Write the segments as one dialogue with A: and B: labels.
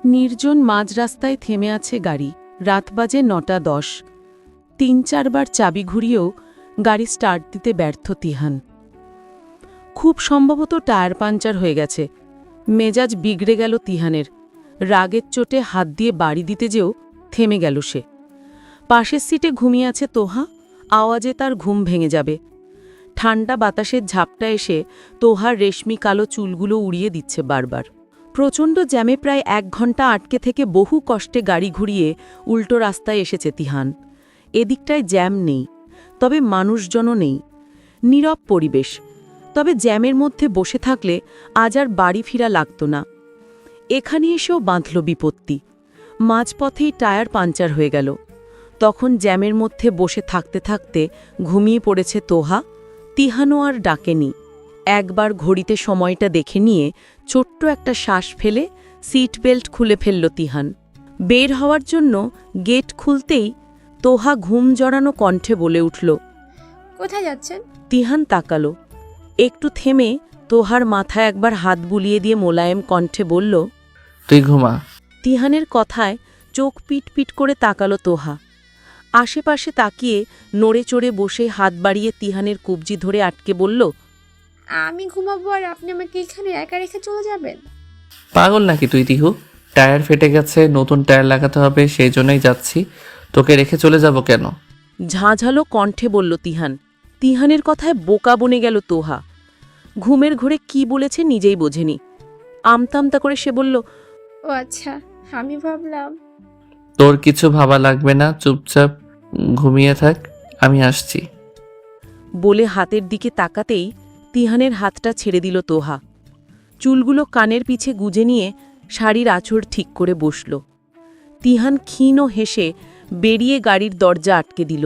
A: নির্জন মাঝ রাস্তায় থেমে আছে গাড়ি। রাত বাজে ৯:১০। ৩-৪ বার চাবি ঘুরিয়েও গাড়ি স্টার্ট দিতে ব্যর্থ তিহান। খুব সম্ভবত টায়ার পাঞ্চার হয়ে গেছে। মেজাজ বিগড়ে গেল তিহানের। রাগের চোটে হাত দিয়ে বাড়ি দিতে যেও থেমে গেল সে। পাশের সিটে ঘুমিয়ে আছে তোহা। আওয়াজে তার ঘুম ভেঙে যাবে। ঠান্ডা বাতাসের ঝাপটা এসে তোহার রেশমি কালো চুলগুলো উড়িয়ে দিচ্ছে বারবার। প্রচণ্ড জ্যামে প্রায় ১ ঘণ্টা আটকে থেকে বহু কষ্টে গাড়ি ঘুরিয়ে উল্টো রাস্তায় এসেছে তিহান। এদিকটায় জ্যাম নেই, তবে মানুষজনও নেই। নীরব পরিবেশ। তবে জ্যামের মধ্যে বসে থাকলে আজ আর বাড়ি ফিরা লাগত না। এখানে এসেও বাঁধল বিপত্তি। মাঝপথেই টায়ার পাঞ্চার হয়ে গেল। তখন জ্যামের মধ্যে বসে থাকতে থাকতে ঘুমিয়ে পড়েছে তোহা। তিহানও আর ডাকেনি। একবার ঘড়িতে সময়টা দেখে নিয়ে ছোট্ট একটা শ্বাস ফেলে সিট বেল্ট খুলে ফেলল তিহান। বের হওয়ার জন্য গেট খুলতেই তোহা ঘুম জড়ানো কণ্ঠে বলে উঠল,
B: কোথায় যাচ্ছেন?
A: তিহান তাকালো। একটু থেমে তোহার মাথায় একবার হাত বুলিয়ে দিয়ে মোলায়েম কণ্ঠে বলল,
C: তুই ঘুমা।
A: তিহানের কথায় চোখ পিট পিট করে তাকালো তোহা। আশেপাশে তাকিয়ে নড়ে চড়ে বসে হাত বাড়িয়ে তিহানের কবজি ধরে আটকে বলল,
B: আমি ঘুমাবো আর আপনি আমাকে এখানে একা রেখে চলে যাবেন?
C: পাগল নাকি তুই তিহু? টায়ার ফেটে গেছে, নতুন টায়ার লাগাতে হবে, সেই জন্যই যাচ্ছি। তোকে রেখে চলে যাব কেন?
A: ঝাঁঝালো কণ্ঠে বলল তিহান। তিহানের কথায় বোকা বনে গেল তোহা। ঘুমের ঘোরে কি বলেছে নিজেই বোঝেনি। আমতামতা করে সে বলল,
B: ও আচ্ছা, আমি ভাবলাম।
C: তোর কিছু ভাবা লাগবে না, চুপচাপ ঘুমিয়ে থাক, আমি আসছি।
A: বলে হাতের দিকে তাকাতেই তিহানের হাতটা ছেড়ে দিল তোহা। চুলগুলো কানের পিছে গুজে নিয়ে শাড়ির আঁচড় ঠিক করে বসল। তিহান ক্ষীণ হেসে বেরিয়ে গাড়ির দরজা আটকে দিল।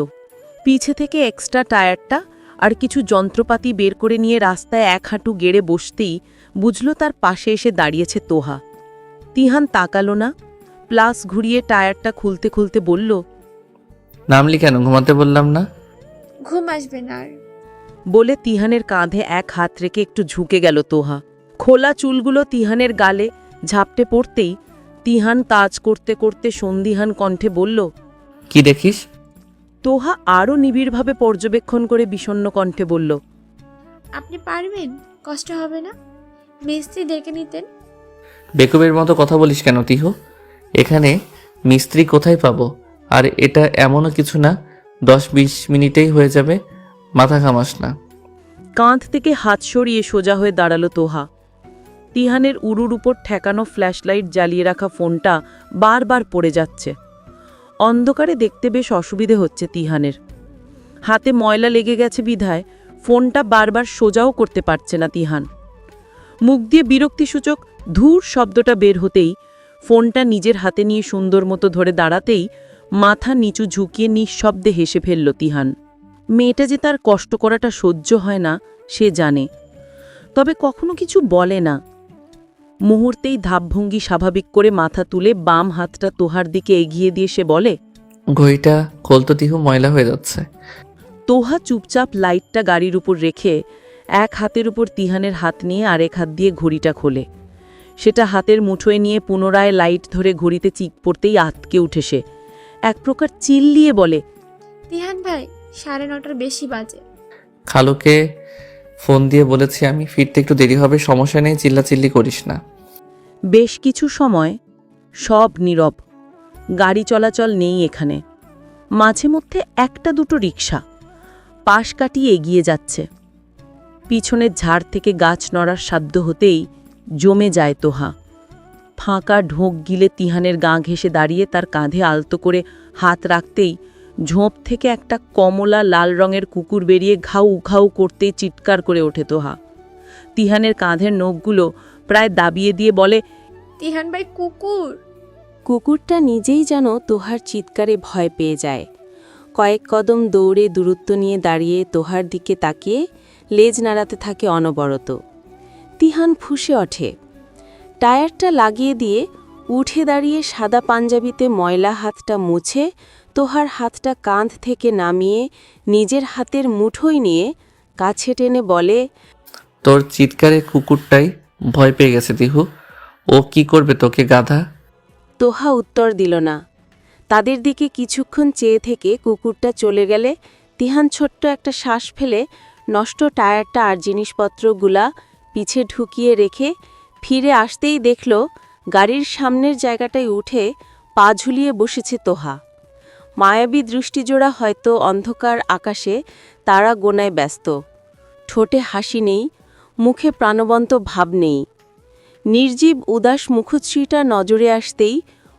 A: পিছে থেকে এক্সট্রা টায়ারটা আর কিছু যন্ত্রপাতি বের করে নিয়ে রাস্তায় এক হাঁটু গেড়ে বসতেই বুঝল তার পাশে এসে দাঁড়িয়েছে তোহা। তিহান তাকালো না, প্লাস ঘুরিয়ে টায়ারটা খুলতে খুলতে বলল,
C: নামলি কেন? ঘুমাতে বললাম না?
B: ঘুম আসবে না আর।
A: বলে তিহানের কাঁধে এক হাত রেখে একটু ঝুঁকে গেল তোহা। খোলা চুলগুলো তিহানের গালে ঝাপটে পড়তেই তিহান তাজ করতে করতে সন্দিহান কণ্ঠে বলল,
C: কি দেখিস?
A: তোহা আরও নিবিড়ভাবে পর্যবেক্ষণ করে বিষণ্ণ কণ্ঠে বলল,
B: আপনি পারবেন? কষ্ট হবে না? মিস্ত্রি ডেকে নিতেন।
C: বেকুবের মতো কথা বলিস কেন তিহু? এখানে মিস্ত্রি কোথায় পাবো? আর এটা এমনও কিছু না 10-20 মিনিটেই হয়ে যাবে, মাথা ঘামাস না।
A: কাঁধ থেকে হাত সরিয়ে সোজা হয়ে দাঁড়ালো তোহা। তিহানের উরুর উপর ঠেকানো ফ্ল্যাশলাইট জ্বালিয়ে রাখা ফোনটা বারবার পড়ে যাচ্ছে। অন্ধকারে দেখতে বেশ অসুবিধে হচ্ছে তিহানের। হাতে ময়লা লেগে গেছে বিধায় ফোনটা বারবার সোজাও করতে পারছে না তিহান। মুখ দিয়ে বিরক্তিসূচক ধূর শব্দটা বের হতেই ফোনটা নিজের হাতে নিয়ে সুন্দর মতো ধরে দাঁড়াতেই মাথা নিচু ঝুঁকিয়ে নিঃশব্দে হেসে ফেলল তিহান। মেয়েটা যে তার কষ্ট করাটা সহ্য হয় না সে জানে, তবে কখনো কিছু বলে না। মুহূর্তেই ধাপভঙ্গি স্বাভাবিক করে মাথা তুলে বাম হাতটা তোহার দিকে এগিয়ে দিয়ে সে বলে,
C: ঘড়িটা খোলতো তিহু, ময়লা হয়ে যাচ্ছে।
A: তোহা চুপচাপ লাইটটা গাড়ির উপর রেখে এক হাতের উপর তিহানের হাত নিয়ে আরেক হাত দিয়ে ঘড়িটা খোলে। সেটা হাতের মুঠোয় নিয়ে পুনরায় লাইট ধরে ঘড়িতে চিক পড়তেই আতকে উঠে সে এক প্রকার চিল্লিয়ে বলে,
B: তিহান ভাই, 9:30 বেশি বাজে।
C: খালুকে ফোন দিয়ে বলেছি আমি, ফিরতে একটু দেরি হবে, সমস্যা নেই, চিল্লাচিল্লি করিস না।
A: বেশ কিছু সময় সব নীরব। গাড়ি চলাচল নেই এখানে। মাঝে মধ্যে একটা দুটো রিকশা পাশ কাটিয়ে এগিয়ে যাচ্ছে। পিছনের ঝাড় থেকে গাছ নড়ার শব্দ হতেই জমে যায় তোহা। ফাঁকা ঢোক গিলে তিহানের গা ঘেঁষে দাঁড়িয়ে তার কাঁধে আলতো করে হাত রাখতেই ঝোপ থেকে একটা কমলা লাল রঙের কুকুর বেরিয়ে ঘাউ ঘাউ করতেই চিৎকার করে ওঠে তোহা। তিহানের কাঁধের নখগুলো প্রায় দাবিয়ে দিয়ে বলে,
B: তিহান ভাই, কুকুর।
D: কুকুরটা নিজেই যেন তোহার চিৎকারে ভয় পেয়ে যায়। কয়েক কদম দৌড়ে দূরত্ব নিয়ে দাঁড়িয়ে তোহার দিকে তাকিয়ে লেজ নাড়াতে থাকে অনবরত। তিহান ফুঁসে ওঠে। টায়ারটা লাগিয়ে দিয়ে উঠে দাঁড়িয়ে সাদা পাঞ্জাবিতে ময়লা হাতটা মুছে তোহার হাতটা কাঁধ থেকে নামিয়ে নিজের হাতের মুঠোয় নিয়ে কাছে টেনে বলে,
C: তোর চিৎকারে কুকুরটাই ভয় পেয়ে গেছে তিহু। ও কি করবে তোকে, গাধা?
D: তোহা উত্তর দিল না। তাদের দিকে কিছুক্ষণ চেয়ে থেকে কুকুরটা চলে গেলে তিহান ছোট্ট একটা শ্বাস ফেলে নষ্ট টায়ারটা আর জিনিসপত্রগুলা পিছে ঢুকিয়ে রেখে ফিরে আসতেই দেখল গাড়ির সামনের জায়গাটায় উঠে পা ঝুলিয়ে বসেছে তোহা। মায়াবী দৃষ্টিজোড়া হয়তো অন্ধকার আকাশে তারা গোনায় ব্যস্ত। ঠোঁটে হাসি নেই, মুখে প্রাণবন্ত ভাব নেই। নির্জীব উদাস মুখশ্রীটা নজরে আসতেই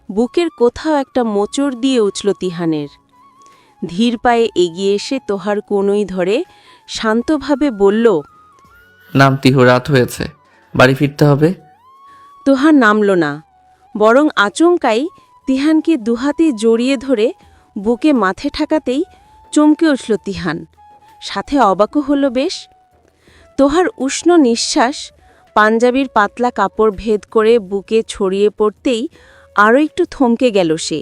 D: বুকের কোথাও একটা মোচড় দিয়ে উঠল তিহানের। ধীর পায়ে এগিয়ে এসে তোহার কোনই ধরে শান্তভাবে বলল,
C: নাম তিহু, রাত হয়েছে, বাড়ি ফিরতে হবে।
D: তোহা নামল না, বরং আচমকাই তিহানকে দুহাতে জড়িয়ে ধরে বুকে মাথে ঠাকাতেই চমকে উঠল তিহান, সাথে অবাকও হল বেশ। তোহার উষ্ণ নিঃশ্বাস পাঞ্জাবির পাতলা কাপড় ভেদ করে বুকে ছড়িয়ে পড়তেই আরও একটু থমকে গেল সে।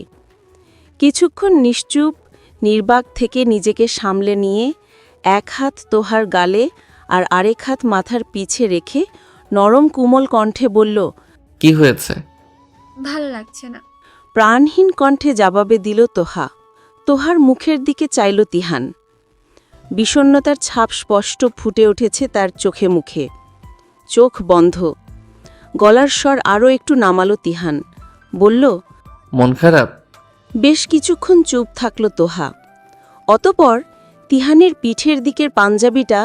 D: কিছুক্ষণ নিশ্চুপ নির্বাক থেকে নিজেকে সামলে নিয়ে এক হাত তোহার গালে আর আরেক হাত মাথার পিছে রেখে নরম কোমল কণ্ঠে বলল,
C: কি হয়েছে?
B: ভালো লাগছে না।
D: প্রাণহীন কণ্ঠে জবাবে দিল তোহা। তোহার মুখের দিকে চাইল তিহান। বিষণ্ণতার ছাপ স্পষ্ট ফুটে উঠেছে তার চোখে মুখে। চোখ বন্ধ, গলার স্বর আরও একটু নামালো তিহান। বলল,
C: মন খারাপ?
D: বেশ কিছুক্ষণ চুপ থাকল তোহা। অতপর তিহানের পিঠের দিকের পাঞ্জাবিটা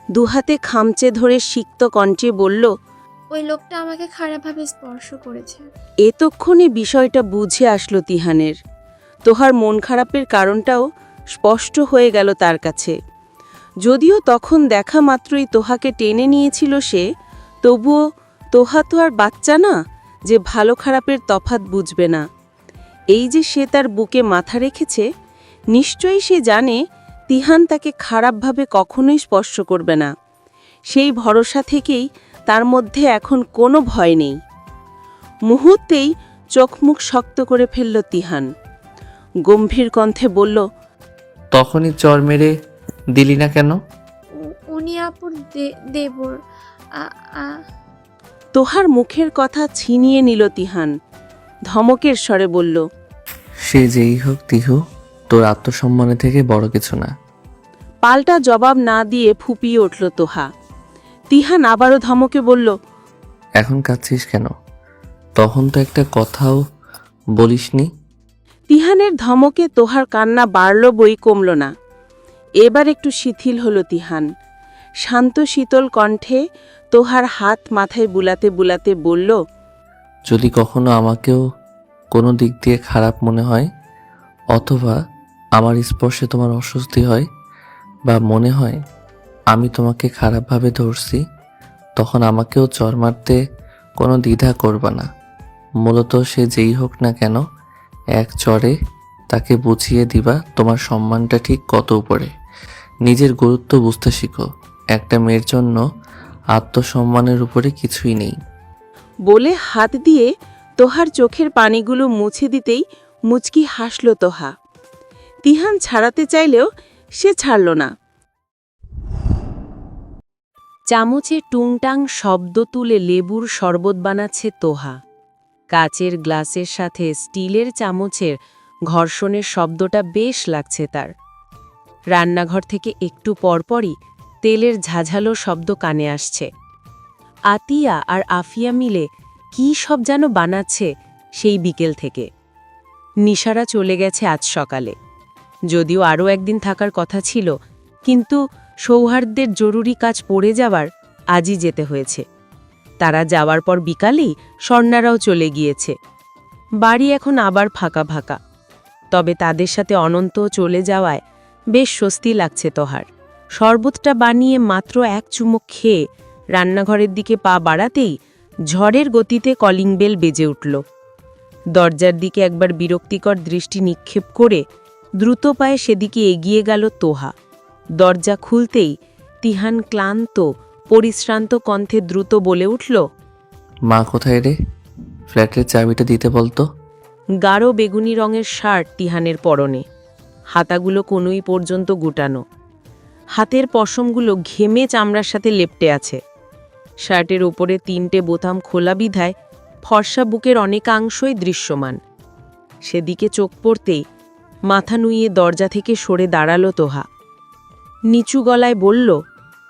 D: দুহাতে খামচে ধরে সিক্ত কণ্ঠে বলল,
B: ওই লোকটা আমাকে খারাপভাবে স্পর্শ করেছে।
D: এতক্ষণে বিষয়টা বুঝে আসলো তিহানের। তোহার মন খারাপের কারণটাও স্পষ্ট হয়ে গেল তার কাছে। যদিও তখন দেখা মাত্রই তোহাকে টেনে নিয়েছিল সে, তবুও তোহা তো আর বাচ্চা না যে ভালো খারাপের তফাৎ বুঝবে না। এই যে সে তার বুকে মাথা রেখেছে, নিশ্চয়ই সে জানে তিহান তাকে খারাপভাবে কখনোই স্পর্শ করবে না। সেই ভরসা থেকেই তার মধ্যে এখন কোনো ভয় নেই। মুহূর্তেই চোখ মুখ শক্ত করে ফেলল তিহান। গম্ভীর কণ্ঠে বলল,
C: তখনই চর মেরে দিলি না কেন?
B: উনি আপুর দেবর।
D: তোহার মুখের কথা ছিনিয়ে নিল তিহান। ধমকের স্বরে বলল,
C: সে যেই হোক তিহু, তোর আত্মসম্মানের থেকে বড় কিছু না।
D: পাল্টা জবাব না দিয়ে ফুপিয়ে উঠল তোহা। তিহান আবারও ধমকে বলল,
C: এখন কাঁদছিস কেন? তখন তো একটা কথাও বলিসনি।
D: তিহানের ধমকে তোহার কান্না বাড়ল বই কমল না। এবার একটু শিথিল হল তিহান। শান্ত শীতল কণ্ঠে তোহার হাত মাথায় বুলাতে বুলাতে বলল,
C: যদি কখনো আমাকেও কোনো দিক দিয়ে খারাপ মনে হয়, অথবা আমার স্পর্শে তোমার অস্বস্তি হয়, বা মনে হয় আমি তোমাকে খারাপভাবে ধরছি, তখন আমাকেও চর মারতে কোনো দ্বিধা করবা না। মূলত সে যেই হোক না কেন, এক চরে তাকে বুঝিয়ে দিবা তোমার সম্মানটা ঠিক কত উপরে। নিজের গুরুত্ব বুঝতে শিখো। একটা মেয়ের জন্য আত্মসম্মানের উপরে কিছুই নেই।
D: বলে হাত দিয়ে তোহার চোখের পানিগুলো মুছে দিতেই মুচকি হাসল তোহা। তিহান ছাড়াতে চাইলেও সে ছাড়ল না। চামচে টুংটাং শব্দ তুলে লেবুর শরবত বানাচ্ছে তোহা। কাচের গ্লাসের সাথে স্টিলের চামচের ঘর্ষণের শব্দটা বেশ লাগছে তার। রান্নাঘর থেকে একটু পরপরই তেলের ঝাঝালো শব্দ কানে আসছে। আতিয়া আর আফিয়া মিলে কী সব যেন বানাচ্ছে সেই বিকেল থেকে। নিশারা চলে গেছে আজ সকালে। যদিও আরও একদিন থাকার কথা ছিল, কিন্তু সৌহার্দ্যের জরুরি কাজ পড়ে যাওয়ার আজই যেতে হয়েছে। তারা যাওয়ার পর বিকালেই স্বর্ণারাও চলে গিয়েছে। বাড়ি এখন আবার ফাঁকা ফাঁকা। তবে তাদের সাথে অনন্তও চলে যাওয়ায় বেশ স্বস্তি লাগছে তোহার। শরবতটা বানিয়ে মাত্র এক চুমুক খেয়ে রান্নাঘরের দিকে পা বাড়াতেই ঝড়ের গতিতে কলিং বেল বেজে উঠল। দরজার দিকে একবার বিরক্তিকর দৃষ্টি নিক্ষেপ করে দ্রুত পায়ে সেদিকে এগিয়ে গেল তোহা। দরজা খুলতেই তিহান ক্লান্ত পরিশ্রান্ত কণ্ঠে দ্রুত বলে উঠল,
C: মা কোথায় রে? ফ্ল্যাটের চাবিটা দিতে বলতো।
D: গাঢ় বেগুনি রঙের শার্ট তিহানের পরনে, হাতাগুলো কনুই পর্যন্ত গুটানো। হাতের পশমগুলো ঘেমে চামড়ার সাথে লেপ্টে আছে। শার্টের ওপরে 3টে বোতাম খোলা বিধায় ফর্সা বুকের অনেকাংশই দৃশ্যমান। সেদিকে চোখ পড়তেই মাথা নুইয়ে দরজা থেকে সরে দাঁড়ালো তোহা। নিচু গলায় বলল,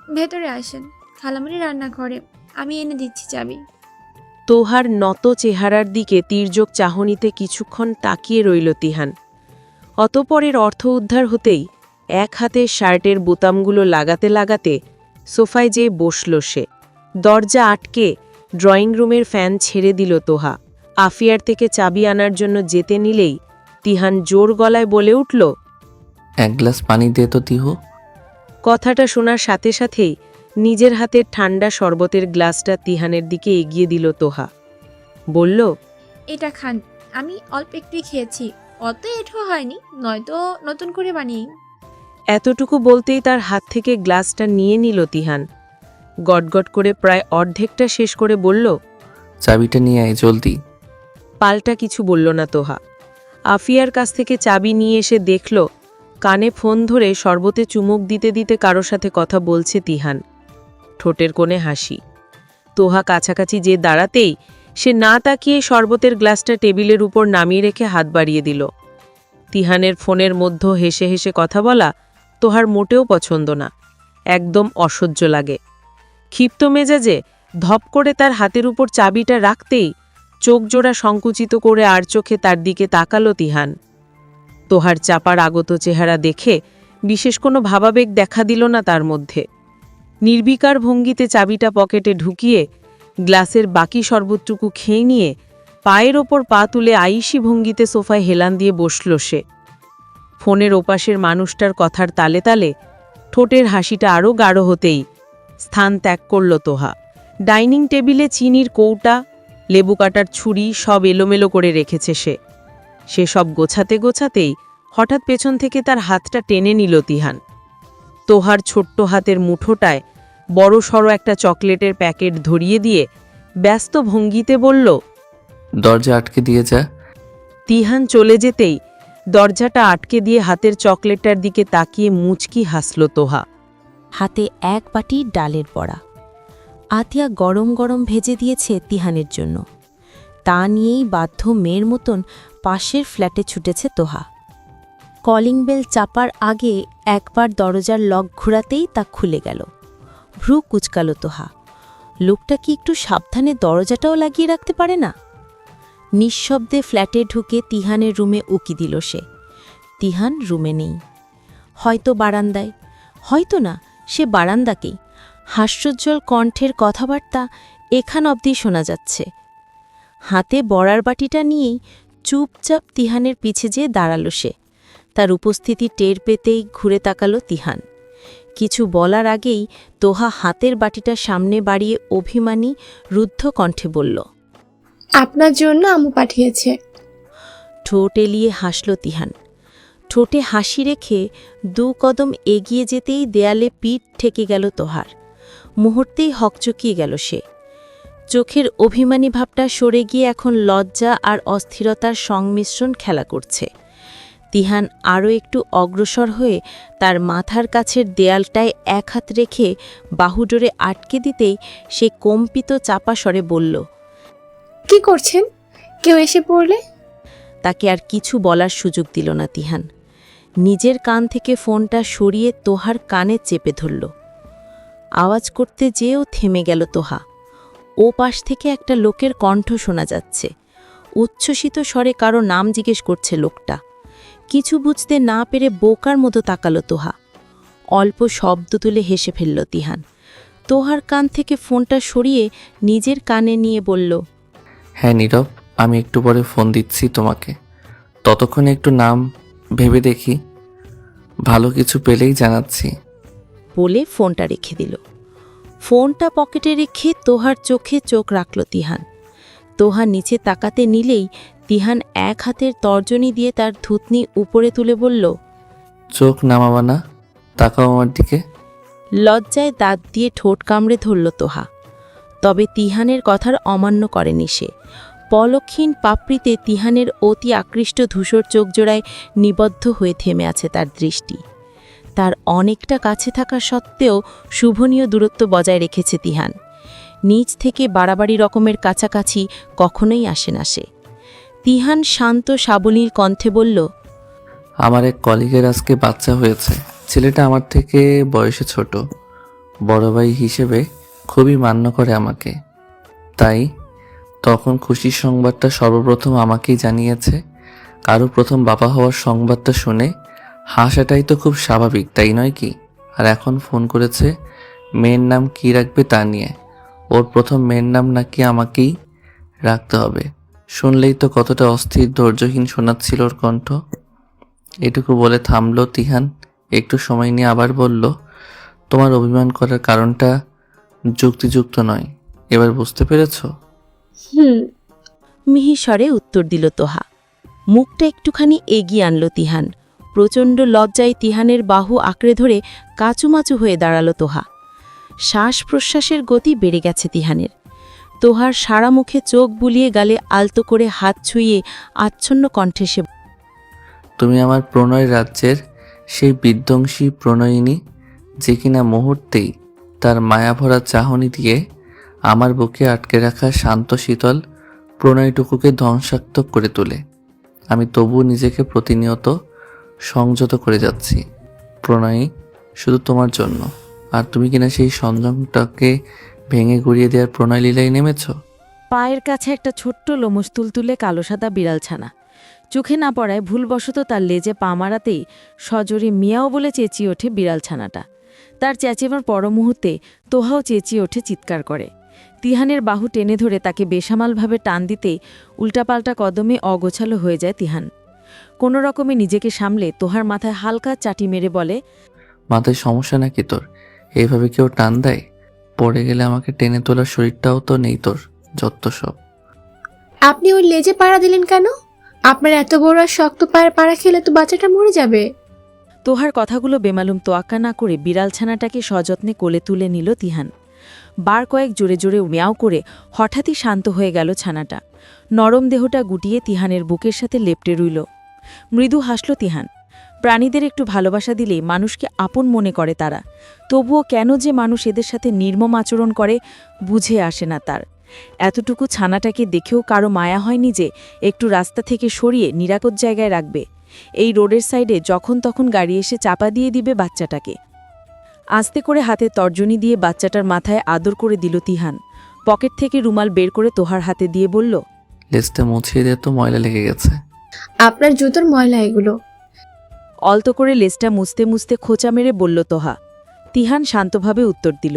B: ভেতরে আসেন, খালামণি রান্নাঘরে, আমি এনে দিচ্ছি চাবি।
D: তোহার নত চেহারার দিকে তির্যক চাহনিতে কিছুক্ষণ তাকিয়ে রইল তিহান। অতপরের অর্থ উদ্ধার হতেই এক হাতে শার্টের বোতামগুলো লাগাতে লাগাতে সোফায় যেয়ে বসল সে। দরজা আটকে ড্রয়িং রুমের ফ্যান ছেড়ে দিল তোহা। আফিয়ার থেকে চাবি আনার জন্য যেতে নিলেই তিহান জোর গলায় বলে উঠল,
C: এক গ্লাস পানি দে তো তিহু।
D: কথাটা শোনার সাথে সাথেই নিজের হাতের ঠান্ডা শরবতের গ্লাসটা তিহানের দিকে এগিয়ে দিল তোহা। বলল,
B: এটা খান, আমি অল্প একটুই খেয়েছি, অত এঠো হয়নি, নয়তো নতুন করে বানিয়ে।
D: এতটুকু বলতেই তার হাত থেকে গ্লাসটা নিয়ে নিল তিহান। গটগট করে প্রায় অর্ধেকটা শেষ করে বলল,
C: চাবিটা নিয়ে আয় জলদি।
D: পাল্টা কিছু বলল না তোহা। আফিয়ার কাছ থেকে চাবি নিয়ে এসে দেখল কানে ফোন ধরে শরবতে চুমুক দিতে দিতে কারো সাথে কথা বলছে তিহান। ঠোঁটের কোণে হাসি। তোহা কাছাকাছি যে দাঁড়াতেই সে না তাকিয়ে শরবতের গ্লাসটা টেবিলের উপর নামিয়ে রেখে হাত বাড়িয়ে দিল। তিহানের ফোনের মধ্যে হেসে হেসে কথা বলা তোহার মোটেও পছন্দ না, একদম অসহ্য লাগে। ক্ষিপ্ত মেজাজে ধপ করে তার হাতের উপর চাবিটা রাখতেই চোখ জোড়া সংকুচিত করে আর চোখে তার দিকে তাকালো তিহান। তোহার চাপার আগত চেহারা দেখে বিশেষ কোনো ভাবাবেগ দেখা দিল না তার মধ্যে। নির্বিকার ভঙ্গিতে চাবিটা পকেটে ঢুকিয়ে গ্লাসের বাকি শরবতটুকু খেয়ে নিয়ে পায়ের ওপর পা তুলে আইসি ভঙ্গিতে সোফায় হেলান দিয়ে বসল সে। ফোনের ওপাশের মানুষটার কথার তালে তালে ঠোঁটের হাসিটা আরও গাঢ় হতেই স্থান ত্যাগ করল তোহা। ডাইনিং টেবিলে চিনির কৌটা, লেবু কাটার ছুরি সব এলোমেলো করে রেখেছে সে সব গোছাতে গোছাতেই হঠাৎ পেছন থেকে তার হাতটা টেনে নিল তিহান। তোহার ছোট্ট হাতের মুঠোটায় বড়সড় একটা চকলেটের প্যাকেট ধরিয়ে দিয়ে ব্যস্ত ভঙ্গিতে বলল,
C: দরজা আটকে দিয়ে যা।
D: তিহান চলে যেতেই দরজাটা আটকে দিয়ে হাতের চকলেটটার দিকে তাকিয়ে মুচকি হাসল তোহা।
E: হাতে এক বাটি ডালের বড়া আতিয়া গরম গরম ভেজে দিয়েছে তিহানের জন্য। তা নিয়েই বাধ্য মেয়ের মতন পাশের ফ্ল্যাটে ছুটেছে তোহা। কলিং বেল চাপার আগে একবার দরজার লক ঘোরাতেই তা খুলে গেল। ভ্রু কুচকাল তোহা। লোকটা কি একটু সাবধানে দরজাটাও লাগিয়ে রাখতে পারে না? নিঃশব্দে ফ্ল্যাটে ঢুকে তিহানের রুমে উকি দিল সে। তিহান রুমে নেই, হয়তো বারান্দায়, হয়তো না, সে বারান্দাকেই। হাস্যোজ্জ্বল কণ্ঠের কথাবার্তা এখান অবধি শোনা যাচ্ছে। হাতে বড়ার বাটিটা নিয়েই চুপচাপ তিহানের পিছে যেয়ে দাঁড়াল সে। তার উপস্থিতি টের পেতেই ঘুরে তাকালো তিহান। কিছু বলার আগেই তোহা হাতের বাটিটা সামনে বাড়িয়ে অভিমানী রুদ্ধ কণ্ঠে বলল,
B: আপনার জন্য আম্মু পাঠিয়েছে।
E: ঠোঁট এলিয়ে হাসল তিহান। ঠোঁটে হাসি রেখে 2 কদম এগিয়ে যেতেই দেয়ালে পিঠ ঠেকে গেল তোহার। মুহূর্তেই হকচকিয়ে গেল সে। চোখের অভিমানী ভাবটা সরে গিয়ে এখন লজ্জা আর অস্থিরতার সংমিশ্রণ খেলা করছে। তিহান আরও একটু অগ্রসর হয়ে তার মাথার কাছের দেয়ালটায় এক হাত রেখে বাহুডোরে আটকে দিতেই সে কম্পিত চাপা স্বরে বলল,
B: কি করছেন? কেউ এসে পড়লে?
E: তাকে আর কিছু বলার সুযোগ দিল না তিহান। নিজের কান থেকে ফোনটা সরিয়ে তোহার কানে চেপে ধরল। আওয়াজ করতে যেও থেমে গেল তোহা। ও পাশ থেকে একটা লোকের কণ্ঠ শোনা যাচ্ছে। উচ্ছ্বসিত স্বরে কারো নাম জিজ্ঞেস করছে লোকটা। কিছু বুঝতে না পেরে বোকার মতো তাকালো তোহা। অল্প শব্দ তুলে হেসে ফেলল তিহান। তোহার কান থেকে ফোনটা সরিয়ে নিজের কানে নিয়ে বলল,
C: হ্যাঁ নীরব, আমি একটু পরে ফোন দিচ্ছি তোমাকে। ততক্ষণে একটু নাম ভেবে দেখি, ভালো কিছু পেলেই জানাচ্ছি।
E: বলে ফোনটা রেখে দিল। ফোনটা পকেটে রেখে তোহার চোখে চোখ রাখল তিহান। তোহা নিচে তাকাতে নিলেই তিহান এক হাতের তর্জনী দিয়ে তার থুতনি উপরে তুলে বলল,
C: চোখ নামাবা না, তাকাও আমার দিকে।
E: লজ্জায় দাঁত দিয়ে ঠোঁট কামড়ে ধরল তোহা। তবে তিহানের কথার অমান্য করেনি সে। পলক্ষীন পাপড়িতে তিহানের অতি আকৃষ্ট ধূসর চোখজোড়ায় নিবদ্ধ হয়ে থেমে আছে তার দৃষ্টি। তার অনেকটা কাছে থাকা সত্ত্বেও শুভনীয় দূরত্ব বজায় রেখেছে তিহান। নিজ থেকে বাড়াবাড়ি রকমের কাছাকাছি কখনোই আসে না সে। তিহান শান্ত সাবলীর কণ্ঠে বলল,
C: আমার এক কলিগের আজকে বাচ্চা হয়েছে। ছেলেটা আমার থেকে বয়সে ছোট, বড় ভাই হিসেবে খুবই মান্য করে আমাকে। তাই তখন খুশির সংবাদটা সর্বপ্রথম আমাকেই জানিয়েছে। কারো প্রথম বাবা হওয়ার সংবাদটা শুনে হাসাটাই তো খুব স্বাভাবিক, তাই নয় কি? আর এখন ফোন করেছে মেয়ের নাম কি রাখবে তা নিয়ে। ওর প্রথম মেয়ের নাম নাকি আমাকেই রাখতে হবে। শুনলেই তো কতটা অস্থির ধৈর্যহীন শোনাচ্ছিল ওর কণ্ঠ। এটুকু বলে থামলো তিহান, একটু সময় নিয়ে আবার বলল, তোমার অভিমান করার কারণটা যুক্তিযুক্ত নয়, এবার বুঝতে পেরেছো?
B: হুম।
E: মিহিস্বরে উত্তর দিল তোহা। মুখটা একটুখানি এগিয়ে আনল তিহান। প্রচণ্ড লজ্জায় তিহানের বাহু আঁকড়ে ধরে কাচুমাচু হয়ে দাঁড়াল তোহা। শ্বাস প্রশ্বাসের গতি বেড়ে গেছে তিহানের। তোহার সারা মুখে চোখ বুলিয়ে গালে আলতো করে হাত ছুঁয়ে আচ্ছন্ন কণ্ঠে সে,
C: তুমি আমার প্রণয় রাজ্যের সেই বিধ্বংসী প্রণয়িনী, যে কিনা মুহূর্তেই তার মায়াভরা চাহনি দিয়ে আমার বুকে আটকে রাখা শান্ত শীতল প্রণয়টুকুকে ধ্বংসাত্মক করে তোলে। আমি তবুও নিজেকে প্রতিনিয়ত সংযত করে যাচ্ছি প্রণয়ী, শুধু তোমার জন্য। আর তুমি কিনা সেই সংযমটাকে ভেঙে গুড়িয়ে দেওয়ার প্রণয় লীলায় নেমেছ।
A: পায়ের কাছে একটা ছোট্ট লোমশ তুলতুলে কালো সাদা বিড়াল ছানা। চোখে না পড়ায় ভুলবশত তার লেজে পা মারাতেই সজোরে মিয়াও বলে চেঁচিয়ে ওঠে বিড়াল ছানাটা। তার চেঁচেবার পর মুহূর্তে তোহাও চেঁচিয়ে ওঠে, চিৎকার করে। তিহানের বাহু টেনে ধরে তাকে বেসামালভাবে টান দিতেই উল্টাপাল্টা কদমে অগোছালো হয়ে যায় তিহান। কোনো রকমে নিজেকে সামলে তোহার মাথায় হালকা চাটি মেরে বলে,
C: মাথায় সমস্যা নাকি তোর? এইভাবে কেউ টান দেয়? পড়ে গেলে আমাকে টেনে তোলার শরীরটাও তো নেই তোর, যত সব।
B: আপনি ওর লেজে পাড়া দিলেন কেন? আপনার এত বড় আর শক্ত পায়ের পাড়া খেলে তো বাচ্চাটা মরে যাবে।
A: তোহার কথাগুলো বেমালুম তোয়াক্কা না করে বিড়াল ছানাটাকে সযত্নে কোলে তুলে নিল তিহান। বার কয়েক জোরে জোরে মেয়াও করে হঠাৎই শান্ত হয়ে গেল ছানাটা। নরম দেহটা গুটিয়ে তিহানের বুকের সাথে লেপটে রইল। মৃদু হাসল তিহান। প্রাণীদের একটু ভালোবাসা দিলেই মানুষকে আপন মনে করে তারা। তবুও কেন যে মানুষ এদের সাথে নির্মম আচরণ করে বুঝে আসে না তার। এতটুকু ছানাটাকে দেখেও কারো মায়া হয়নি যে একটু রাস্তা থেকে সরিয়ে নিরাপদ জায়গায় রাখবে। এই রোডের সাইডে যখন তখন গাড়ি এসে চাপা দিয়ে দিবে বাচ্চাটাকে। আস্তে করে হাতে তর্জনী দিয়ে বাচ্চাটার মাথায় আদর করে দিল তিহান। পকেট থেকে রুমাল বের করে তোহার হাতে দিয়ে বলল,
C: লেজটা মুছিয়ে দিয়ে তো ময়লা লেগে গেছে।
B: আপনার জুতোর ময়লা এগুলো।
A: অল্প করে লেজটা মুছতে মুছতে খোঁচা মেরে বলল তোহা। তিহান শান্তভাবে উত্তর দিল,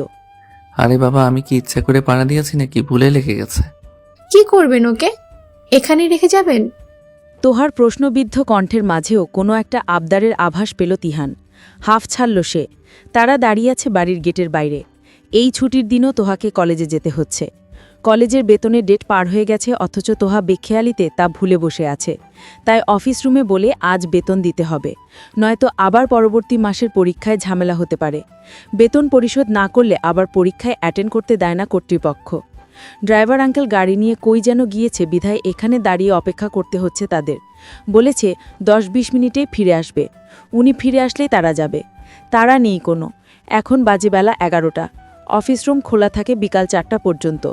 C: আরে বাবা, আমি কি ইচ্ছা করে পাড়া দিয়েছি নাকি ভুলে লেগে গেছে?
B: কি করবেন ওকে? এখানে রেখে যাবেন?
A: তোহার প্রশ্নবিদ্ধ কণ্ঠের মাঝেও কোনো একটা আবদারের আভাস পেল তিহান। হাফ ছাড়ল সে। তারা দাঁড়িয়ে আছে বাড়ির গেটের বাইরে। এই ছুটির দিনও তোহাকে কলেজে যেতে হচ্ছে। কলেজের বেতনের ডেট পার হয়ে গেছে, অথচ তোহা বেখেয়ালিতে তা ভুলে বসে আছে। তাই অফিস রুমে বলে আজ বেতন দিতে হবে, নয়তো আবার পরবর্তী মাসের পরীক্ষায় ঝামেলা হতে পারে। বেতন পরিশোধ না করলে আবার পরীক্ষায় অ্যাটেন্ড করতে দেয় না কর্তৃপক্ষ। ড্রাইভার আঙ্কেল গাড়ি নিয়ে কই যেন গিয়েছে, বিধায় এখানে দাঁড়িয়ে অপেক্ষা করতে হচ্ছে তাদের। বলেছে 10-20 মিনিটেই ফিরে আসবে। উনি ফিরে আসলেই তারা যাবে। তারা নেই কোনো। এখন বাজে বেলা 11টা। অফিস রুম খোলা থাকে বিকাল 4টা পর্যন্ত।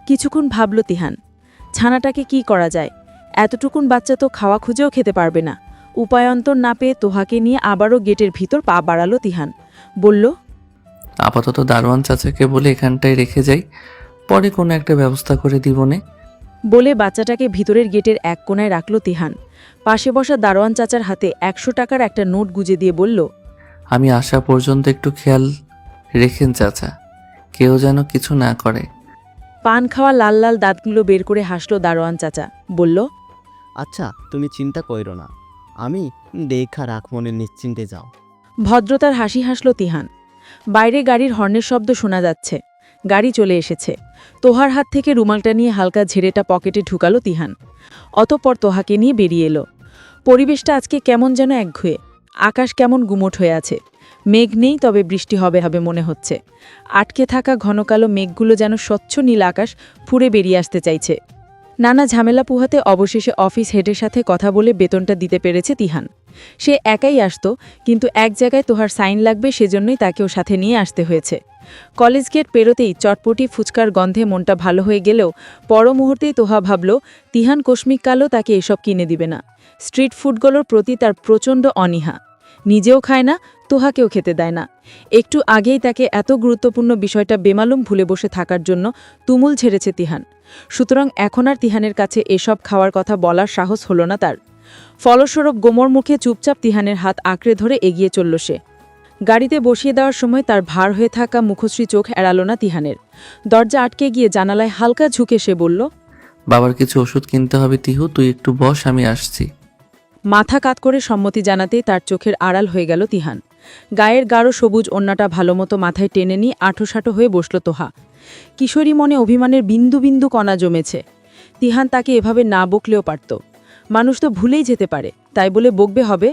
A: কিছুক্ষণ ভাবল তিহান, ছানাটাকে কি করা যায়? এতটুকুন বাচ্চা তো খাওয়া খুঁজেও খেতে পারবে না। উপায়ন্তর না পেয়ে তোহাকে নিয়ে আবারও গেটের ভিতর পা বাড়ালো তিহান। বলল,
C: আপাতত দারোয়ান চাচাকে বলে এখানটায় রেখে যাই, পরে কোনো একটা ব্যবস্থা করে দিবনে।
A: বলে বাচ্চাটাকে ভিতরের গেটের এক কোণায় রাখল তিহান। পাশে বসা দারোয়ান চাচার হাতে 100 টাকার একটা নোট গুজে দিয়ে বলল,
C: আমি আসা পর্যন্ত একটু খেয়াল রেখেন চাচা, কেউ যেন কিছু না করে।
A: পান খাওয়া লাল লাল দাঁতগুলো বের করে হাসল দারোয়ান চাচা। বলল,
F: আচ্ছা, তুমি চিন্তা কইরো না, আমি দেখা রাখ, মনে নিশ্চিন্তে যাও।
A: ভদ্রতার হাসি হাসল তিহান। বাইরে গাড়ির হর্নের শব্দ শোনা যাচ্ছে। গাড়ি চলে এসেছে। তোহার হাত থেকে রুমালটা নিয়ে হালকা ঝেড়েটা পকেটে ঢুকালো তিহান। অতঃপর তোহাকে নিয়ে বেরিয়ে এলো। পরিবেশটা আজকে কেমন যেন একঘুয়ে। আকাশ কেমন গুমোট হয়ে আছে। মেঘ নেই, তবে বৃষ্টি হবে হবে মনে হচ্ছে। আটকে থাকা ঘনকালো মেঘগুলো যেন স্বচ্ছ নীল আকাশ ফুঁড়ে বেরিয়ে আসতে চাইছে। নানা ঝামেলা পুহাতে অবশেষে অফিস হেডের সাথে কথা বলে বেতনটা দিতে পেরেছে তিহান। সে একাই আসতো, কিন্তু এক জায়গায় তোহার সাইন লাগবে, সেজন্যই তাকেও সাথে নিয়ে আসতে হয়েছে।
G: কলেজ গেট পেরোতেই চটপটি ফুচকার গন্ধে মনটা ভালো হয়ে গেলেও পর মুহূর্তেই তোহা ভাবল তিহান কস্মিক কালও তাকে এসব কিনে দিবে না। স্ট্রিট ফুডগুলোর প্রতি তার প্রচণ্ড অনীহা। নিজেও খায় না, তোহাকেও খেতে দেয় না। একটু আগেই তাকে এত গুরুত্বপূর্ণ বিষয়টা বেমালুম ভুলে বসে থাকার জন্য তুমুল ঝেড়েছে তিহান। সুতরাং এখন আর তিহানের কাছে এসব খাওয়ার কথা বলার সাহস হলো না তার। ফলস্বরূপ গোমর মুখে চুপচাপ তিহানের হাত আঁকড়ে ধরে এগিয়ে চলল সে। গাড়িতে বসিয়ে দেওয়ার সময় তার ভার হয়ে থাকা মুখশ্রী চোখ এড়াল না তিহানের। দরজা আটকে গিয়ে জানালায় হালকা ঝুঁকে সে বলল,
C: বাবার কিছু ওষুধ কিনতে হবে তিহু, তুই একটু বস, আমি আসছি।
G: মাথা কাত করে সম্মতি জানাতেই তার চোখের আড়াল হয়ে গেল তিহান। গায়ের গাঢ় সবুজ ওড়নাটা ভালোমতো মাথায় টেনে নিয়ে আঁটোসাঁটো হয়ে বসল তোহা। কিশোরী মনে অভিমানের বিন্দু বিন্দু কণা জমেছে। তিহান তাকে এভাবে না বকলেও পারত। মানুষ তো ভুলেই যেতে পারে, তাই বলে বকবে হবে?